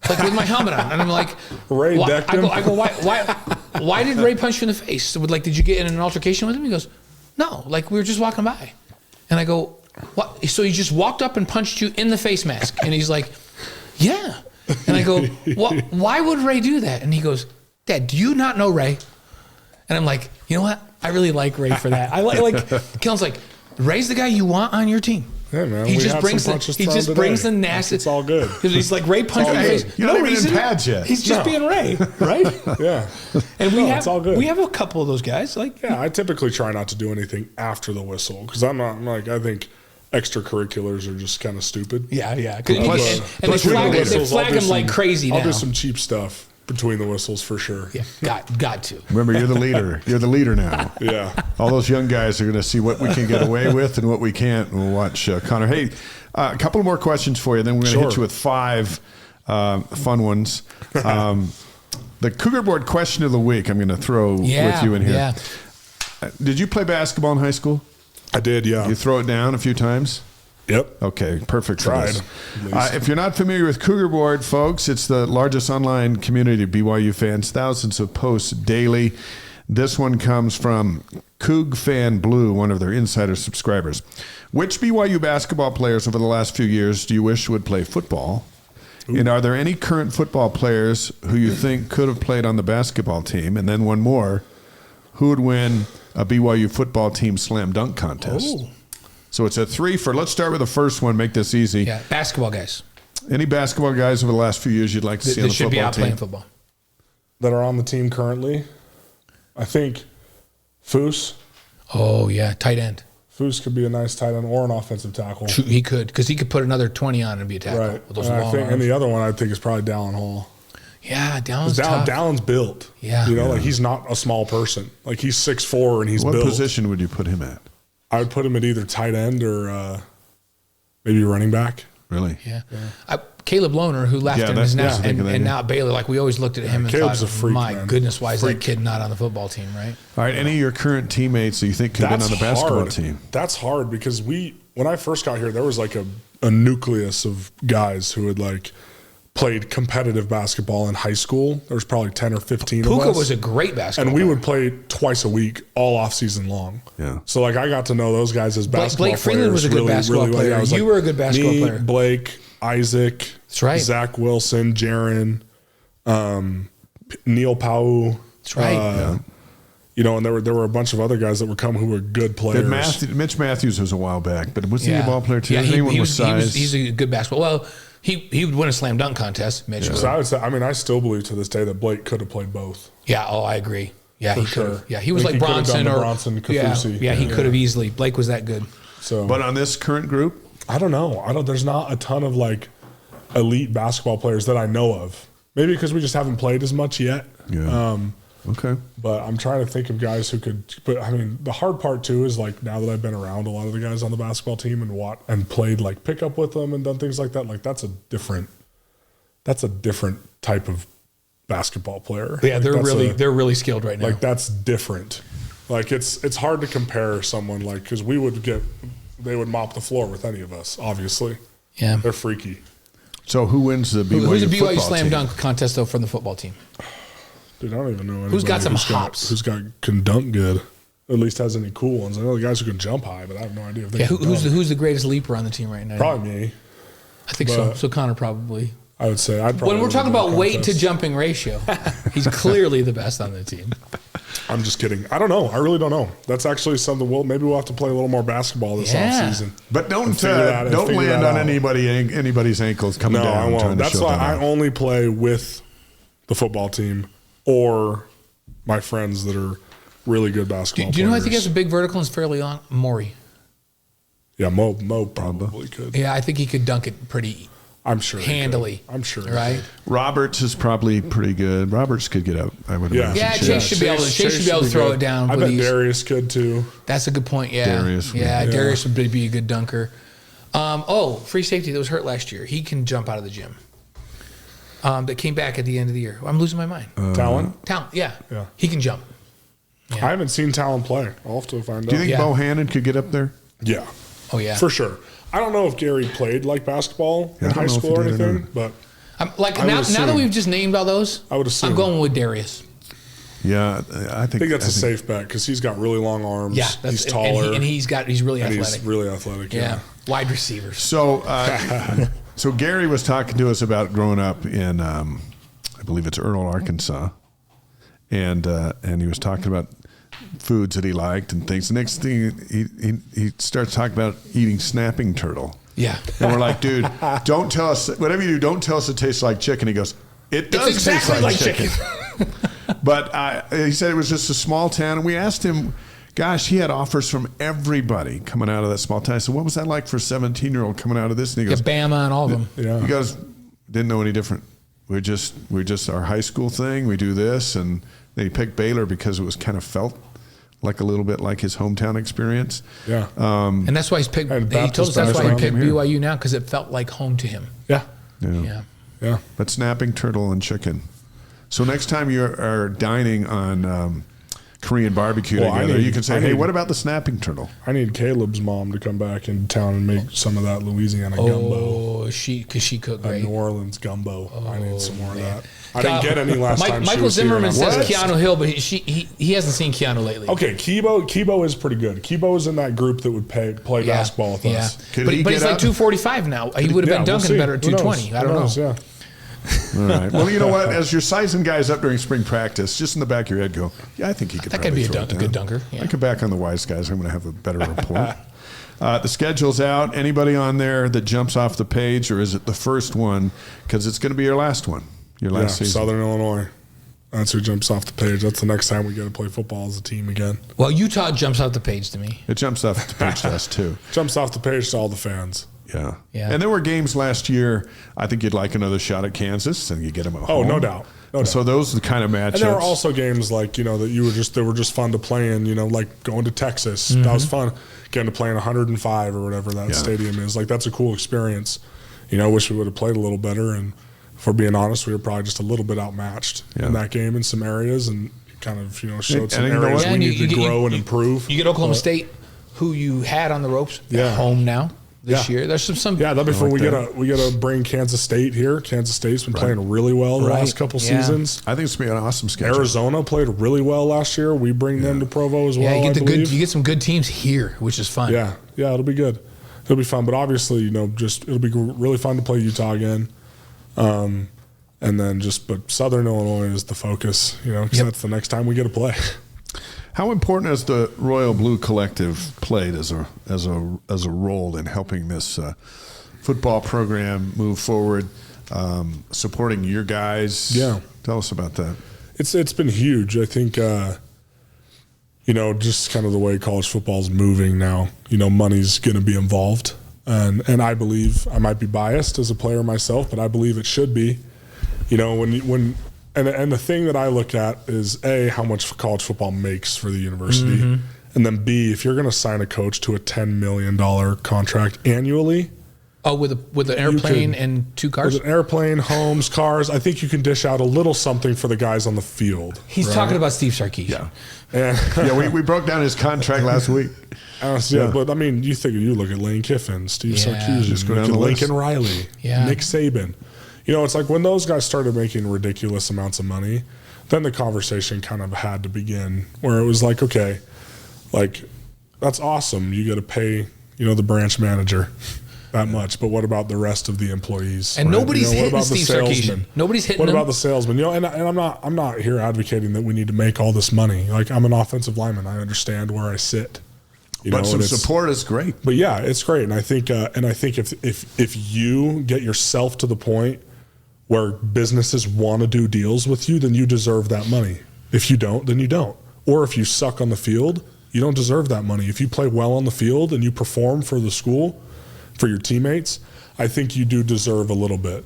Like with my helmet on, and I'm like, Ray decked him. I go, why did Ray punch you in the face? So, like, did you get in an altercation with him? He goes, no, like we were just walking by, and I go, what? So he just walked up and punched you in the face mask, and he's like, yeah, and I go, what? Why would Ray do that? And he goes, Dad, do you not know Ray? And I'm like, you know what? I really like Ray for that. I like Kellen's like, Ray's the guy you want on your team. Yeah, man. He just brings the nasty. It's all good. Because he's like, Ray punched me in the face. You're not even in pads yet. He's just being Ray, right? Yeah. And it's all good. We have a couple of those guys. Like, yeah, I typically try not to do anything after the whistle because I think extracurriculars are just kind of stupid. Yeah. And Plus they flag him like crazy now. I'll do some cheap stuff between the whistles for sure. Yeah, got to. Remember, you're the leader. You're the leader now. Yeah. All those young guys are going to see what we can get away with and what we can't. And we'll watch Connor. Hey, a couple more questions for you. Then we're going to hit you with 5 fun ones. The Cougarboard question of the week I'm going to throw with you in here. Yeah. Did you play basketball in high school? I did, yeah. You throw it down a few times? Yep. Okay, perfect. Tried. If you're not familiar with Cougarboard, folks, it's the largest online community of BYU fans, thousands of posts daily. This one comes from Coug Fan Blue, one of their insider subscribers. Which BYU basketball players over the last few years do you wish would play football? Ooh. And are there any current football players who you think could have played on the basketball team? And then one more, who would win a BYU football team slam dunk contest? Ooh. So it's a 3 for, let's start with the first one, make this easy. Yeah, basketball guys. Any basketball guys over the last few years you'd like to see on the football team? That should be out playing football. That are on the team currently? I think Foose. Oh, yeah, tight end. Foose could be a nice tight end or an offensive tackle. He could, because he could put another 20 on and be a tackle. Right. With those and the other one I think is probably Dallin Hall. Yeah, Dallin's built. Yeah. Like he's not a small person. Like he's 6'4" and he's built. What position would you put him at? I would put him at either tight end or maybe running back. Really? Yeah. Caleb Lohner, who left and is now and now at Baylor, like we always looked at him and Caleb's thought, a freak, my man. goodness, why is that kid not on the football team, right? All right. Any of your current teammates that you think could have been on the basketball team? That's hard because when I first got here, there was like a nucleus of guys who had like played competitive basketball in high school. There was probably 10 or 15 of us. Puka was a great basketball and we player. would play twice a week, all off season long. Yeah. So like I got to know those guys as basketball Blake Freeland players. was a good basketball player. Yeah, You were a good basketball player. Blake, Isaac, That's right. Zach Wilson, Jaron, Neil Pau. That's right. You know, and there were a bunch of other guys that were coming who were good players. Mitch Matthews was a while back, but was he a ball player too? Yeah, Anyone with size? he's a good basketball. Well, he would win a slam dunk contest, Mitch. So I would say, I still believe to this day that Blake could have played both. Yeah, I agree. Yeah, For he sure. could have. Yeah, he was Like like he could have Bronson done the or Bronson, yeah, Kaufusi. yeah, he could have easily. Blake was that good. So, But on this current group, I don't know. There's not a ton of like elite basketball players that I know of. Maybe because we just haven't played as much yet. Yeah. Okay. But I'm trying to think of guys who could. But I mean, the hard part too is like now that I've been around a lot of the guys on the basketball team and played like pickup with them and done things like that. Like that's a different type of basketball player. Yeah, Like, they're really skilled right now. like that's different. Like it's hard to compare someone like because they would mop the floor with any of us. Obviously, yeah. they're freaky. So who wins the BYU Who's the BYU football slam team? dunk contest though from the football team? Dude, I don't even know anybody Who's got some hops? Can dunk good. At least has any cool ones. I know the guys who can jump high, but I have no idea if they Yeah, can dunk. who's the greatest leaper on the team right now? Probably me. I think so. but- So Connor probably. I would say I'd probably. When we're talking win the about weight to contest. jumping ratio, he's clearly the best on the team. I'm just kidding. I don't know. I really don't know. That's actually something. Maybe we'll have to play a little more basketball this Yeah. offseason. But don't figure land that on out. anybody's ankles coming No, down. I trying won't. to That's show why them I out. only play with the football team or my friends that are really good basketball Do you know who I players. think has a big vertical and is fairly long? Maury. Yeah, Mo probably could. Yeah, I think he could dunk it pretty I'm sure he could. handily. I'm sure. he Right? could. Roberts is probably pretty good. Roberts could get out. I would Yeah. imagine. Yeah, Chase should be able to throw it down. I with bet ease. Darius could too. That's a good point. Yeah, Darius would- yeah, yeah. Darius would be a good dunker. Free safety that was hurt last year. He can jump out of the gym. That came back at the end of the year. I'm losing my mind. Talent. Talent, yeah. Yeah. He can jump. I haven't seen Talent play. I'll have to find out. Do you think Yeah. Bohannon could get up there? Yeah, Oh yeah. for sure. I don't know if Gary played like basketball Yeah, I in don't high know if school or he did or anything, not. but I'm, like I now would that assume. we've just named all those, I would assume. I'm going with Darius. Yeah, I think that's a safe bet because he's got really long arms. Yeah, he's taller, and he's really and athletic. he's really athletic. yeah. Wide receivers. So, so Gary was talking to us about growing up in, I believe it's Earl, Arkansas, and he was talking about foods that he liked and things. The next thing he starts talking about eating snapping turtle. Yeah. And we're like, dude, don't tell us, whatever you do, don't tell us it tastes like chicken. He goes, it does It's exactly taste like chicken. But he said it was just a small town. And we asked him, gosh, he had offers from everybody coming out of that small town. I said, what was that like for a 17-year-old coming out of this? And he goes, Bama and all of them. Yeah. he goes, didn't know any different. We're just our high school thing. We do this. And then he picked Baylor because it was kind of felt like a little bit like his hometown experience. Yeah. And that's why he's picked. And He told us Baptist that's why he background picked here. BYU now because it felt like home to him. Yeah. Yeah. Yeah. But snapping turtle and chicken. So next time you are dining on Korean barbecue Well, together, you can say, I hey, need- what about the snapping turtle? I need Caleb's mom to come back in town and make some of that Louisiana gumbo. Oh, because she cooked That great. New Orleans gumbo. I need some more of man. that. I didn't get any last time. she Michael was here, Zimmerman and I says was- Keanu Hill, but he hasn't seen Keanu lately. Okay, Kibo is pretty good. Kibo is in that group that would play Yeah. basketball with Yeah. us. Could But he he's get like up? 245 now. He would have Yeah, been dunking see. better at Who knows? 220. I Who don't knows? know. Yeah. All right. Well, you know what? As you're sizing guys up during spring practice, just in the back of your head, go, yeah, I think he could That could probably be a throw it good down. dunker. Yeah. I come back on the wise guys. I'm going to have a better report. The schedule's out. Anybody on there that jumps off the page, or is it the first one? Because it's going to be your last one, your Yeah, last season. Southern Illinois. That's who jumps off the page. That's the next time we get to play football as a team again. Well, Utah jumps out the page to me. It jumps off the page to us, too. Jumps off the page to all the fans. Yeah. Yeah. And there were games last year. I think you'd like another shot at Kansas, and you get them at Oh, home. no doubt. So those are the kind of matchups. And there were also games like, that they were just fun to play in, like going to Texas. That was fun. Getting to play in 105 or whatever that stadium is. Like, that's a cool experience. Wish we would have played a little better. And if we're being honest, we were probably just a little bit outmatched in that game in some areas, and kind of, showed some areas we need to grow and improve. You get Oklahoma State, who you had on the ropes at home now. This year, there's some. Yeah, that'll be fun. We gotta bring Kansas State here. Kansas State's been playing really well the last couple seasons. I think it's gonna be an awesome schedule. Arizona played really well last year. We bring them to Provo as well. You get some good teams here, which is fun. Yeah, it'll be good. It'll be fun, but obviously, it'll be really fun to play Utah again. And then but Southern Illinois is the focus. Because that's the next time we get to play. How important has the Royal Blue Collective played as a role in helping this football program move forward, supporting your guys? Yeah, tell us about that. It's been huge. I think just kind of the way college football is moving now. Money's going to be involved, and I believe, I might be biased as a player myself, but I believe it should be. And the thing that I look at is A, how much college football makes for the university. And then B, if you're going to sign a coach to a $10 million contract annually. Oh, with an airplane and 2 cars? With an airplane, homes, cars. I think you can dish out a little something for the guys on the field. He's talking about Steve Sarkisian. Yeah. We broke down his contract last week. But I mean, you look at Lane Kiffin, Steve Sarkisian, Lincoln Riley, Nick Saban. It's like when those guys started making ridiculous amounts of money, then the conversation kind of had to begin where it was like, okay, like that's awesome. You got to pay, the branch manager that much, but what about the rest of the employees? And nobody's hitting Steve Sarkisian. Nobody's hitting What him. about the salesman? And I'm not here advocating that we need to make all this money. Like, I'm an offensive lineman. I understand where I sit. But some support is great. But yeah, it's great. And I think if you get yourself to the point where businesses want to do deals with you, then you deserve that money. If you don't, then you don't. Or if you suck on the field, you don't deserve that money. If you play well on the field and you perform for the school, for your teammates, I think you do deserve a little bit.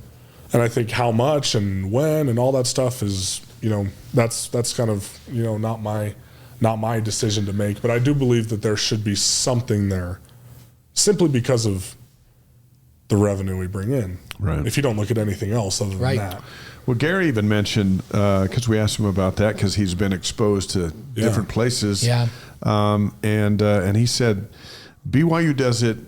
And I think how much and when and all that stuff is, that's kind of, not my decision to make. But I do believe that there should be something there simply because of the revenue we bring in. Right. If you don't look at anything else other than that. Well, Gary even mentioned, because we asked him about that, because he's been exposed to different places. Yeah. And he said BYU does it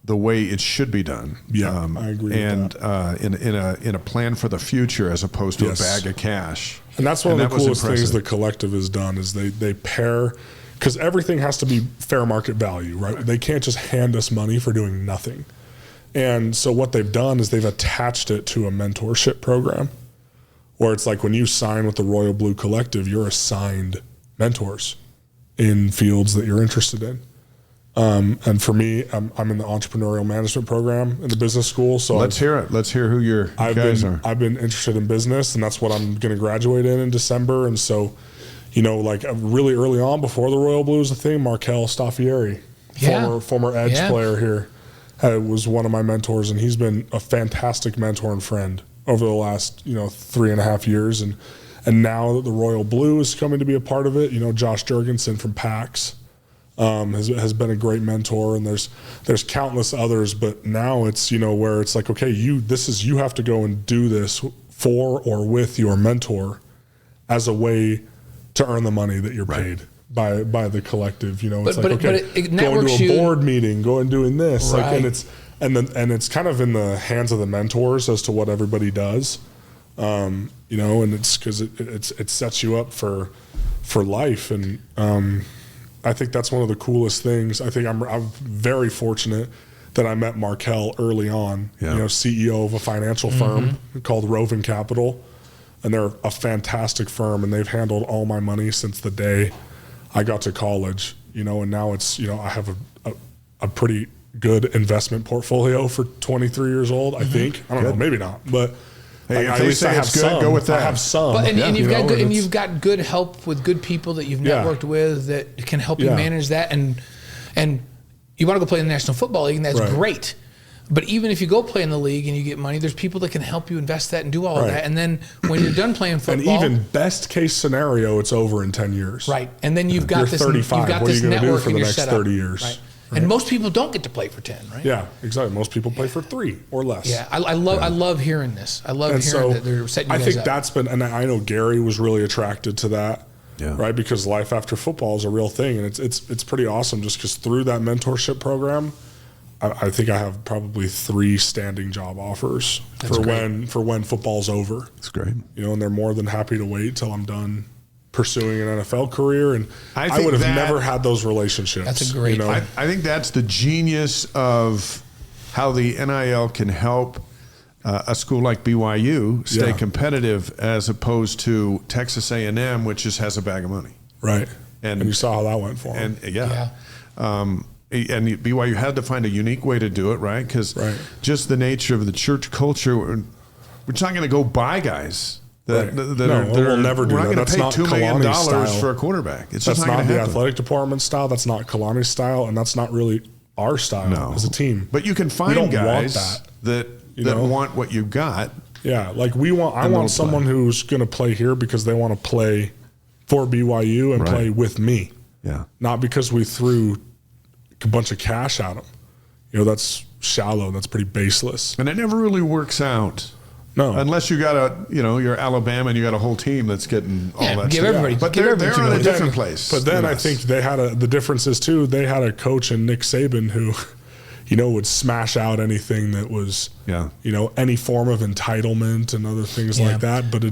the way it should be done. Yeah, I agree with that. In a plan for the future as opposed to a bag of cash. And that's one of the coolest things the collective has done is they pair, because everything has to be fair market value, right? They can't just hand us money for doing nothing. And so what they've done is they've attached it to a mentorship program where it's like when you sign with the Royal Blue Collective, you're assigned mentors in fields that you're interested in. And for me, I'm in the entrepreneurial management program in the business school. So let's hear it. Let's hear who your guys are. I've been interested in business, and that's what I'm going to graduate in December. And so, like really early on before the Royal Blue was a thing, Markel Staffieri, former Edge player here, was one of my mentors, and he's been a fantastic mentor and friend over the last 3.5 years. And now that the Royal Blue is coming to be a part of it, Josh Jurgensen from PAX has been a great mentor, and there's countless others. But now it's where it's like, okay, you have to go and do this for or with your mentor as a way to earn the money that you're paid by the collective. It's like, okay, going to a board meeting, going doing this, and it's kind of in the hands of the mentors as to what everybody does. And it's because it sets you up for life. And I think that's one of the coolest things. I think I'm very fortunate that I met Markel early on, CEO of a financial firm called Roving Capital. And they're a fantastic firm, and they've handled all my money since the day I got to college, and now it's, I have a pretty good investment portfolio for 23 years old, I think. I don't know, maybe not, but hey, at least I have some. Go with that. I have some. And you've got good help with good people that you've networked with that can help you manage that. And you want to go play in the National Football League, and that's great. But even if you go play in the league and you get money, there's people that can help you invest that and do all of that. And then when you're done playing football, and even best case scenario, it's over in 10 years. Right. And then you've got You're this. 35. You've got what are this you going to do network for and the you're next set 30 up. years? Right. And most people don't get to play for 10, right? Yeah, exactly. Most people play for 3 or less. Yeah, I love hearing this. I love hearing that they're setting you I guys think up. that's been, and I know Gary was really attracted to that, right? Because life after football is a real thing, and it's pretty awesome. Just because through that mentorship program, I think I have probably 3 standing job offers for when football's over. That's great. And they're more than happy to wait till I'm done pursuing an NFL career, and I would have never had those relationships. That's a great. I think that's the genius of how the NIL can help a school like BYU stay competitive, as opposed to Texas A&M, which just has a bag of money. Right, and you saw how that went for them. And and BYU had to find a unique way to do it, right? Because just the nature of the church culture, we're just not going to go buy guys. We'll never do that. We're not going to pay $2 million for a quarterback. It's just not not the athletic department style. That's not Kalani's style, and that's not really our style as a team. But you can find guys that want what you got. Yeah, like I want someone who's going to play here because they want to play for BYU and play with me. Yeah, not because we threw a bunch of cash at them. That's shallow. That's pretty baseless, and it never really works out. No, unless you got you're Alabama and you got a whole team that's getting all that. Give everybody, but they're in a different place. But then I think they had the difference is too. They had a coach in Nick Saban who, would smash out anything that was, any form of entitlement and other things like that. But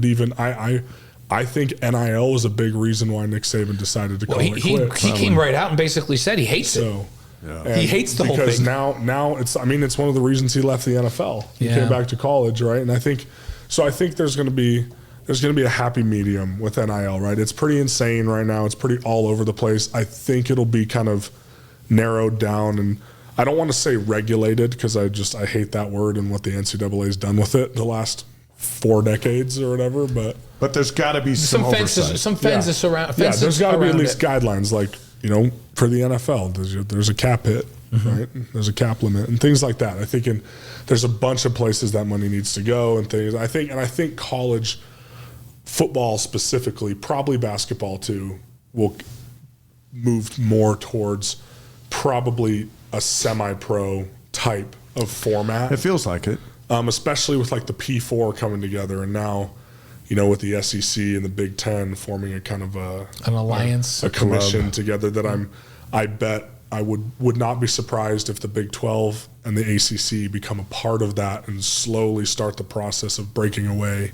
I think NIL was a big reason why Nick Saban decided to call it quits. He came right out and basically said he hates it. Yeah. He hates the whole thing. Because now it's one of the reasons he left the NFL. He came back to college, right? And I think there's going to be a happy medium with NIL, right? It's pretty insane right now. It's pretty all over the place. I think it'll be kind of narrowed down, and I don't want to say regulated because I hate that word and what the NCAA has done with it the last 4 decades or whatever. But there's got to be some oversight. Some fences around. Yeah, there's got to be at least guidelines like. For the NFL, there's a cap hit, right? There's a cap limit and things like that. I think there's a bunch of places that money needs to go and things. I think college football specifically, probably basketball too, will move more towards probably a semi-pro type of format. It feels like it, especially with like the P4 coming together, and now. With the SEC and the Big Ten forming a kind of an alliance, a commission together that I bet I would not be surprised if the Big 12 and the ACC become a part of that and slowly start the process of breaking away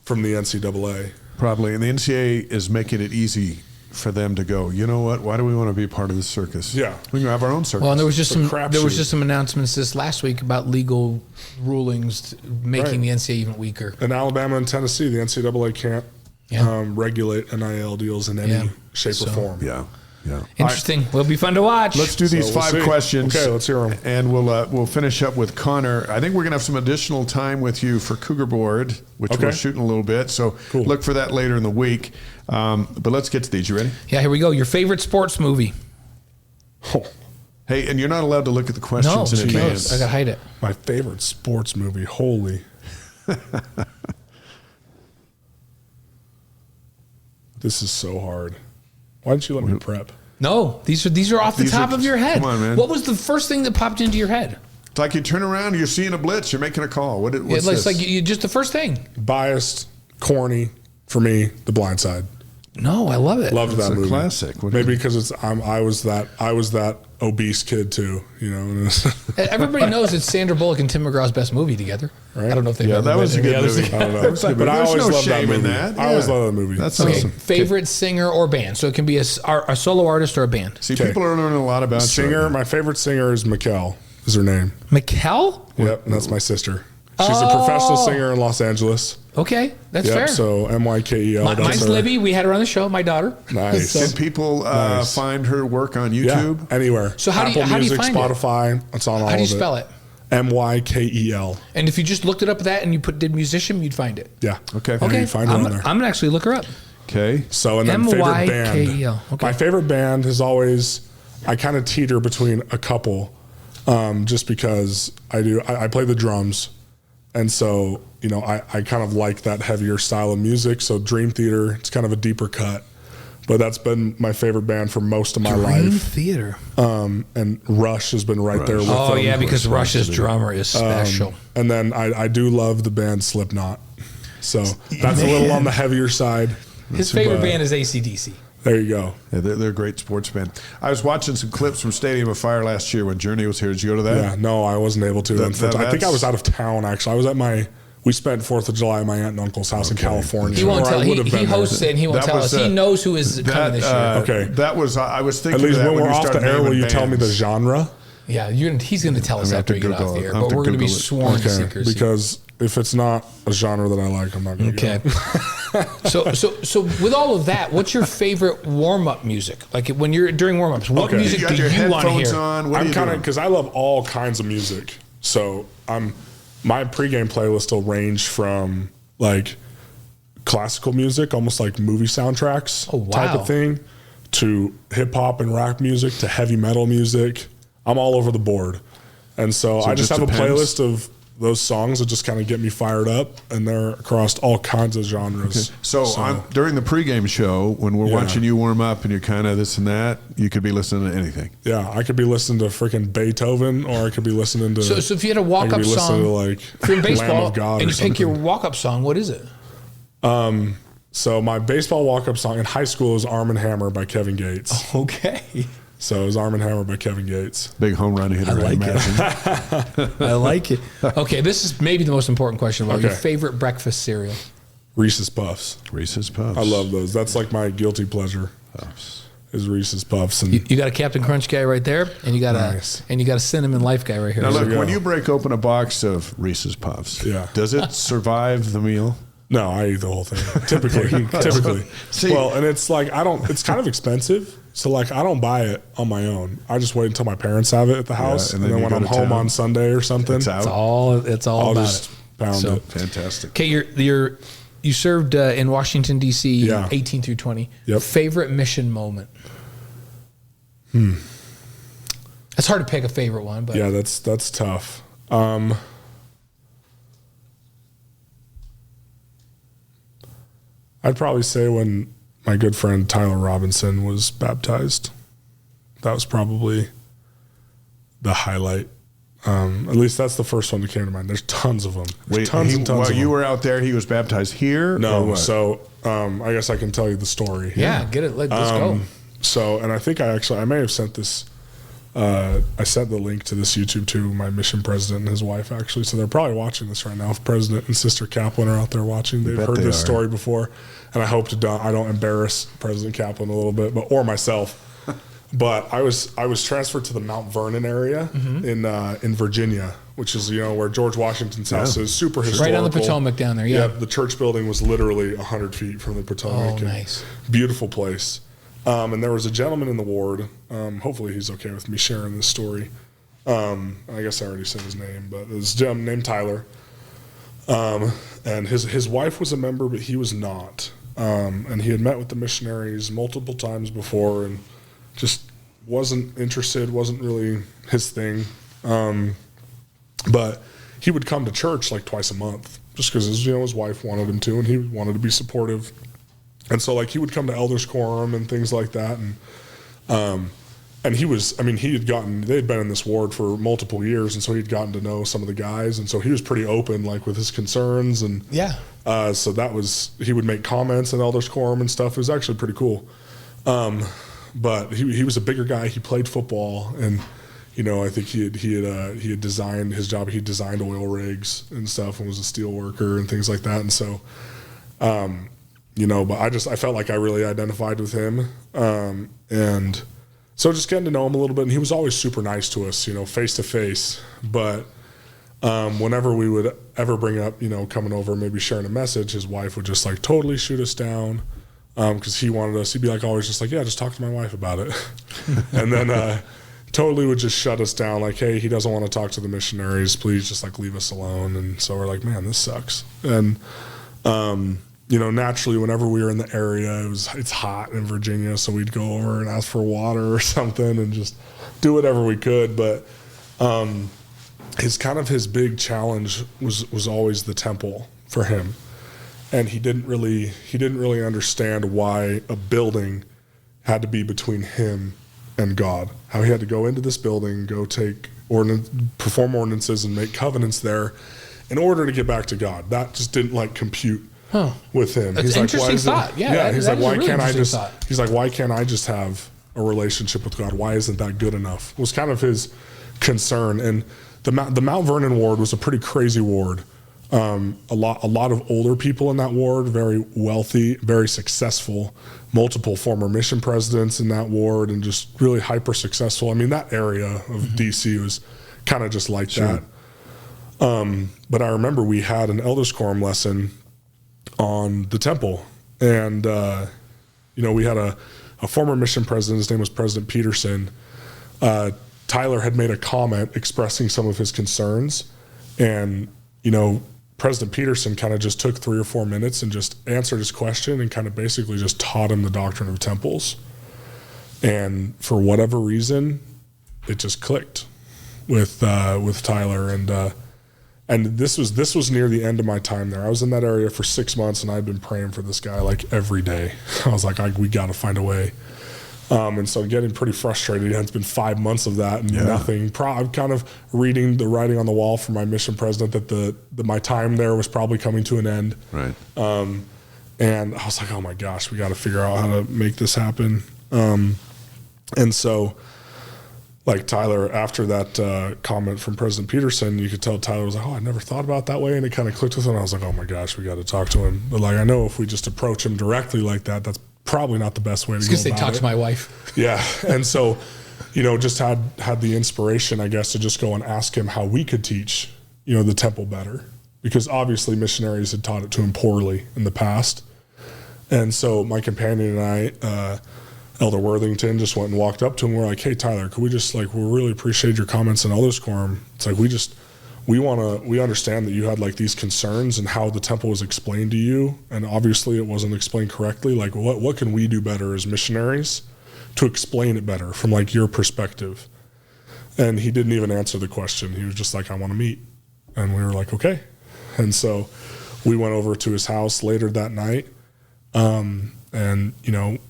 from the NCAA. Probably, and the NCAA is making it easy for them to go, you know what? Why do we want to be part of this circus? Yeah, we can have our own circus. Well, and there was just some announcements this last week about legal rulings making the NCAA even weaker. In Alabama and Tennessee, the NCAA can't regulate NIL deals in any shape or form. Yeah. Interesting. Will be fun to watch. Let's do these 5 questions. Okay, let's hear them. And we'll finish up with Connor. I think we're going to have some additional time with you for Cougarboard, which we're shooting a little bit. So look for that later in the week. But let's get to these. You ready? Yeah, here we go. Your favorite sports movie? Hey, and you're not allowed to look at the questions in advance. I got to hide it. My favorite sports movie. Holy. This is so hard. Why didn't you let me prep? No, these are off the top of your head. Come on, man. What was the first thing that popped into your head? It's like you turn around, you're seeing a blitz, you're making a call. What's this? It's like you just the first thing. Biased, corny, for me, The Blind Side. No, I love it. Loved that movie. Classic. Maybe because I was that obese kid too. Everybody knows it's Sandra Bullock and Tim McGraw's best movie together. Right? I don't know if they've ever that was a good movie. I don't know. But I always loved that movie. I always loved that movie. That's awesome. Favorite singer or band? So it can be a solo artist or a band. See, people are learning a lot about singer. My favorite singer is Mikkel. Is her name? Mikkel? Yep, and that's my sister. She's a professional singer in Los Angeles. Okay, that's fair. So MYKEL. Mine's Libby. We had her on the show. My daughter. Nice. Can people find her work on YouTube? Yeah, anywhere. So how Apple do you Music, find Spotify, it? It's on all of it. How do you spell it? MYKEL. And if you just looked it up that and you did musician, you'd find it. Yeah. Okay. You find it on there. I'm gonna actually look her up. Okay. So and then favorite band. Okay. My favorite band is always I kind of teeter between a couple. just because I play the drums. And so, I kind of like that heavier style of music. So Dream Theater, it's kind of a deeper cut. But that's been my favorite band for most of my life. Dream Theater. And Rush has been right there with them. Oh, yeah, because Rush's drummer is special. And then I do love the band Slipknot. So that's a little on the heavier side. His favorite band is AC/DC. There you go. Yeah, they're a great sports band. I was watching some clips from Stadium of Fire last year when Journey was here. Did you go to that? Yeah, no, I wasn't able to. I think I was out of town, actually. I was at we spent 4th of July at my aunt and uncle's house in California. He won't tell. He hosts it, and he won't tell us. He knows who is coming this year. Okay. That was, I was thinking at least when we're off the air, will you tell me the genre? Yeah, he's going to tell us after we get off the air, but we're going to be sworn seekers. Because if it's not a genre that I like, I'm not going to go. So with all of that, what's your favorite warm-up music? Like when you're during warm-ups, what music do you want to hear? I'm kind of, because I love all kinds of music. So my pregame playlist will range from like classical music, almost like movie soundtracks type of thing, to hip hop and rap music, to heavy metal music. I'm all over the board. And so I just have a playlist of those songs that just kind of get me fired up, and they're across all kinds of genres. Okay. So during the pregame show, when we're watching you warm up and you're kind of this and that, you could be listening to anything. Yeah, I could be listening to freaking Beethoven, or I could be listening to... So if you had a walk-up song, like for baseball, Lamb of God, and you pick your walk-up song, what is it? So my baseball walk-up song in high school is Arm & Hammer by Kevin Gates. Okay. So it was Arm & Hammer by Kevin Gates. Big home run hitter, I imagine. I like it. Okay, this is maybe the most important question about your favorite breakfast cereal. Reese's Puffs. Reese's Puffs. I love those. That's like my guilty pleasure. Is Reese's Puffs. And you got a Captain Crunch guy right there, and you got a Cinnamon Life guy right here. Now look, when you break open a box of Reese's Puffs, does it survive the meal? No, I eat the whole thing. Typically. See, well, and it's like it's kind of expensive. So like I don't buy it on my own. I just wait until my parents have it at the house, and then when I'm home on Sunday or something, it's out. It's all I'll about just pound it. Fantastic. Okay, you served in Washington D.C. 18 through 20. Yep. Favorite mission moment? It's hard to pick a favorite one, but yeah, that's tough. I'd probably say when my good friend Tyler Robinson was baptized. That was probably the highlight. At least that's the first one that came to mind. There's tons of them. While you were out there, he was baptized here? No. So I guess I can tell you the story. Yeah, get it. Let's go. So, and I think I may have sent this. I sent the link to this YouTube to my mission president and his wife, actually. So they're probably watching this right now. If President and Sister Kaplan are out there watching, they've heard this story before. And I hope I don't embarrass President Kaplan a little bit, or myself. But I was transferred to the Mount Vernon area in Virginia, which is where George Washington's house is. Super historical. Right on the Potomac down there. Yeah. The church building was literally 100 feet from the Potomac. Oh, nice. Beautiful place. And there was a gentleman in the ward. Hopefully he's okay with me sharing this story. I guess I already said his name, but it was a gentleman named Tyler. And his wife was a member, but he was not. And he had met with the missionaries multiple times before and just wasn't interested, wasn't really his thing. But he would come to church like twice a month just because his wife wanted him to, and he wanted to be supportive. And so like he would come to elders quorum and things like that. And he was, they had been in this ward for multiple years. And so he'd gotten to know some of the guys. And so he was pretty open, like with his concerns. And so he would make comments in elders quorum and stuff. It was actually pretty cool. But he was a bigger guy. He played football, and I think he had designed his job. He designed oil rigs and stuff, and was a steel worker and things like that. And so, but I felt like I really identified with him, and so just getting to know him a little bit. And he was always super nice to us, face to face. But whenever we would ever bring up, coming over, maybe sharing a message, his wife would just like totally shoot us down. Because he wanted us, he'd be like always just like, yeah, just talk to my wife about it. And then totally would just shut us down like, hey, he doesn't want to talk to the missionaries. Please just like leave us alone. And so we're like, man, this sucks. And, naturally whenever we were in the area, it's hot in Virginia. So we'd go over and ask for water or something and just do whatever we could. But his big challenge was always the temple for him. And he didn't really understand why a building had to be between him and God. How he had to go into this building, go perform ordinances and make covenants there in order to get back to God. That just didn't compute with him. That's an interesting thought. He's like, why can't I just have a relationship with God? Why isn't that good enough? Was kind of his concern. And the Mount Vernon ward was a pretty crazy ward. A lot of older people in that ward, very wealthy, very successful, multiple former mission presidents in that ward, and just really hyper successful. I mean, that area of DC was kind of just like that. But I remember we had an elders quorum lesson on the temple, and we had a former mission president. His name was President Peterson. Tyler had made a comment expressing some of his concerns, and President Peterson kind of just took 3 or 4 minutes and just answered his question and kind of basically just taught him the doctrine of temples. And for whatever reason, it just clicked with Tyler. And this was near the end of my time there. I was in that area for 6 months, and I'd been praying for this guy every day. I was like, we got to find a way. And so getting pretty frustrated. It's been 5 months of that and nothing. I'm kind of reading the writing on the wall from my mission president that my time there was probably coming to an end. Right. And I was like, oh my gosh, we got to figure out how to make this happen. And so Tyler, after that comment from President Peterson, you could tell Tyler was like, oh, I never thought about it that way. And it kind of clicked with him. I was like, oh my gosh, we got to talk to him. But I know if we just approach him directly like that, that's probably not the best way to go about it. Talk to my wife. Yeah. And so, just had the inspiration, I guess, to just go and ask him how we could teach, the temple better, because obviously missionaries had taught it to him poorly in the past. And so my companion and I, Elder Worthington, just went and walked up to him. We're like, hey, Tyler, could we just we really appreciate your comments in Elders Quorum. It's we understand that you had these concerns and how the temple was explained to you, and obviously it wasn't explained correctly. What can we do better as missionaries to explain it better from your perspective? And he didn't even answer the question. He was just like, I want to meet. And we were like, okay. And so we went over to his house later that night, and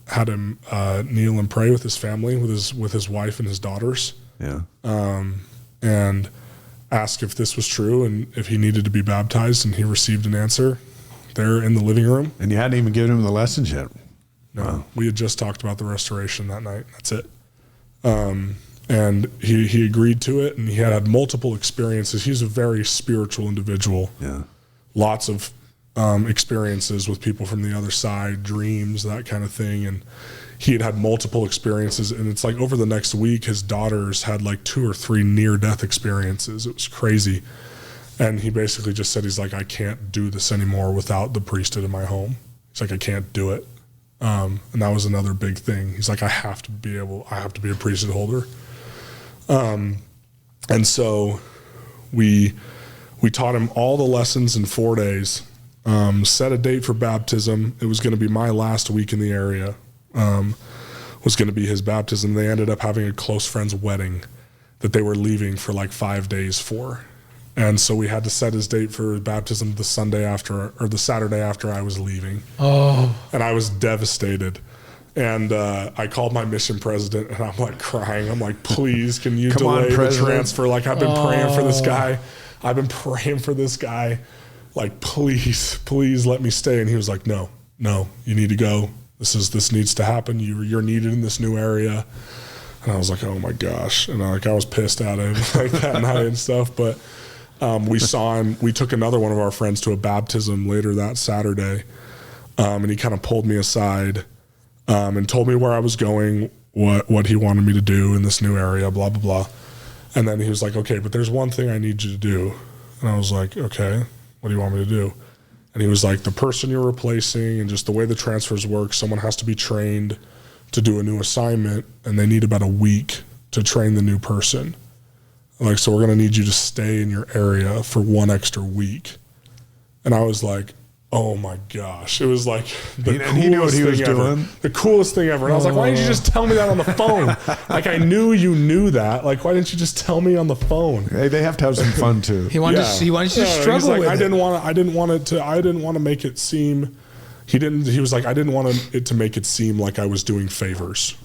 had him kneel and pray with his family, with his wife and his daughters. Yeah. And ask if this was true and if he needed to be baptized, and he received an answer there in the living room. And you hadn't even given him the lessons yet. No, wow. We had just talked about the restoration that night. That's it. And he agreed to it, and he had multiple experiences. He's a very spiritual individual. Yeah. Lots of experiences with people from the other side, dreams, that kind of thing. And he had multiple experiences, and it's over the next week, his daughters had 2 or 3 near-death experiences. It was crazy. And he basically just said, he's like, I can't do this anymore without the priesthood in my home. He's like, I can't do it. And that was another big thing. He's like, I have to be a priesthood holder. And so we taught him all the lessons in 4 days, set a date for baptism. It was going to be my last week in the area. Was going to be his baptism. They ended up having a close friend's wedding that they were leaving for 5 days for. And so we had to set his date for baptism the Saturday after I was leaving. Oh. And I was devastated. And I called my mission president, and I'm crying. I'm like, please, can you delay the transfer? I've been praying for this guy. I've been praying for this guy. Please let me stay. And he was like, no, you need to go. This needs to happen. You're needed in this new area. And I was like, oh my gosh. And I was pissed at him that night and stuff. But we saw him. We took another one of our friends to a baptism later that Saturday. And he kind of pulled me aside and told me where I was going, what he wanted me to do in this new area, blah, blah, blah. And then he was like, okay, but there's one thing I need you to do. And I was like, okay, what do you want me to do? And he was like, the person you're replacing and just the way the transfers work, someone has to be trained to do a new assignment, and they need about a week to train the new person. So we're going to need you to stay in your area for 1 extra week. And I was like, Oh my gosh. It was like He knew what he was doing. The coolest thing ever. And I was like, why didn't you just tell me that on the phone? Like, I knew you knew that. Like, why didn't you just tell me on the phone? Hey, they have to have some fun too. He wanted you to struggle with I didn't want to make it seem, he was like, I didn't want it to make it seem like I was doing favors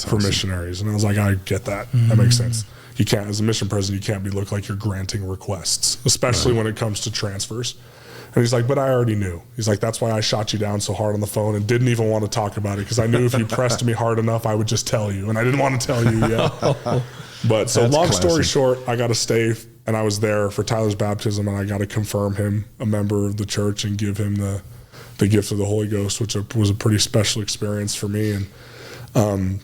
for missionaries. And I was like, I get that. That makes sense. You can't, as a mission president, you can't look like you're granting requests, especially when it comes to transfers. And he's like, but I already knew. He's like, that's why I shot you down so hard on the phone and didn't even want to talk about it, because I knew if you pressed me hard enough, I would just tell you. And I didn't want to tell you yet. But so long story short, I got to stay, and I was there for Tyler's baptism, and I got to confirm him a member of the church and give him the gift of the Holy Ghost, which was a pretty special experience for me. And,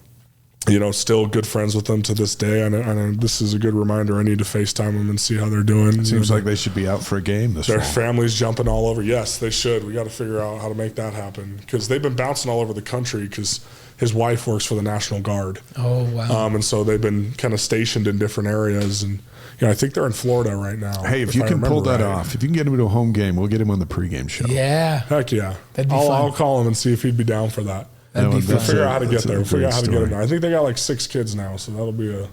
still good friends with them to this day. And this is a good reminder. I need to FaceTime them and see how they're doing. It seems like they should be out for a game this fall. Their families jumping all over. Yes, they should. We got to figure out how to make that happen, because they've been bouncing all over the country, because his wife works for the National Guard. Oh, wow. And so they've been kind of stationed in different areas. And I think they're in Florida right now. Hey, if you can pull that off, if you can get him to a home game, we'll get him on the pregame show. Yeah. Heck yeah. That'd be fun. I'll call him and see if he'd be down for that. That'd be fun. We'll figure out how to get there. We'll figure out how to get him there. I think they got like 6 kids now, so that'll be a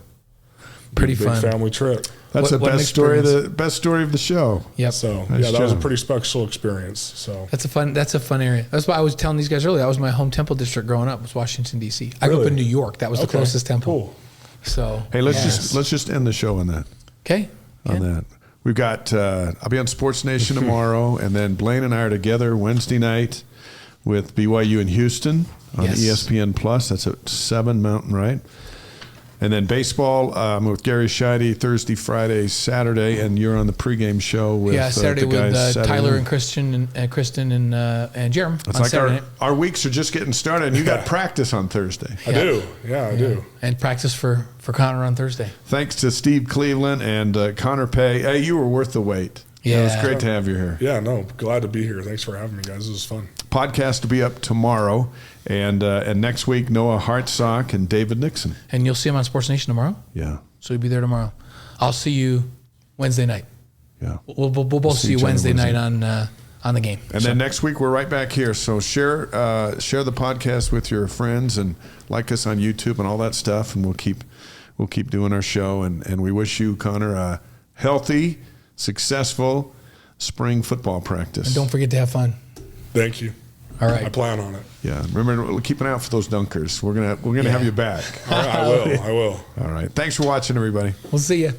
pretty big fun family trip. That's the best story. The best story of the show. Yep. So Nice that was a job. pretty special experience. So That's a fun area. That's why I was telling these guys earlier. That was my home temple district growing up. Was Washington D.C. I grew up in New York. That was the closest temple. Cool. So Hey, let's just end the show on that. Okay. On that, we've got. I'll be on Sports Nation tomorrow, and then Blaine and I are together Wednesday night with BYU in Houston on ESPN Plus. That's at 7 Mountain, right? And then baseball, I'm with Gary Scheide Thursday, Friday, Saturday, and you're on the pregame show with Saturday the guys with Saturday Tyler night. and Kristen and Kristen and Jerem. It's on like Saturday night. our weeks are just getting started, and you got practice on Thursday. I do. Yeah, I do. And practice for Connor on Thursday. Thanks to Steve Cleveland and Connor Pay. Hey, you were worth the wait. Yeah. It was great to have you here. Yeah, no, glad to be here. Thanks for having me, guys. This was fun. Podcast will be up tomorrow, and next week Noah Hartsock and David Nixon. And you'll see him on Sports Nation tomorrow. Yeah, So you'll be there tomorrow. I'll see you Wednesday night. yeah. We'll both see you each other Wednesday night Wednesday. on the game. And then next week we're right back here. So share the podcast with your friends and like us on YouTube and all that stuff, and we'll keep doing our show. And we wish you, Connor, a healthy, successful spring football practice. And don't forget to have fun. Thank you. All right. I plan on it. Yeah, remember, keep an eye out for those dunkers. We're gonna have you back. I will. All right. Thanks for watching, everybody. We'll see you.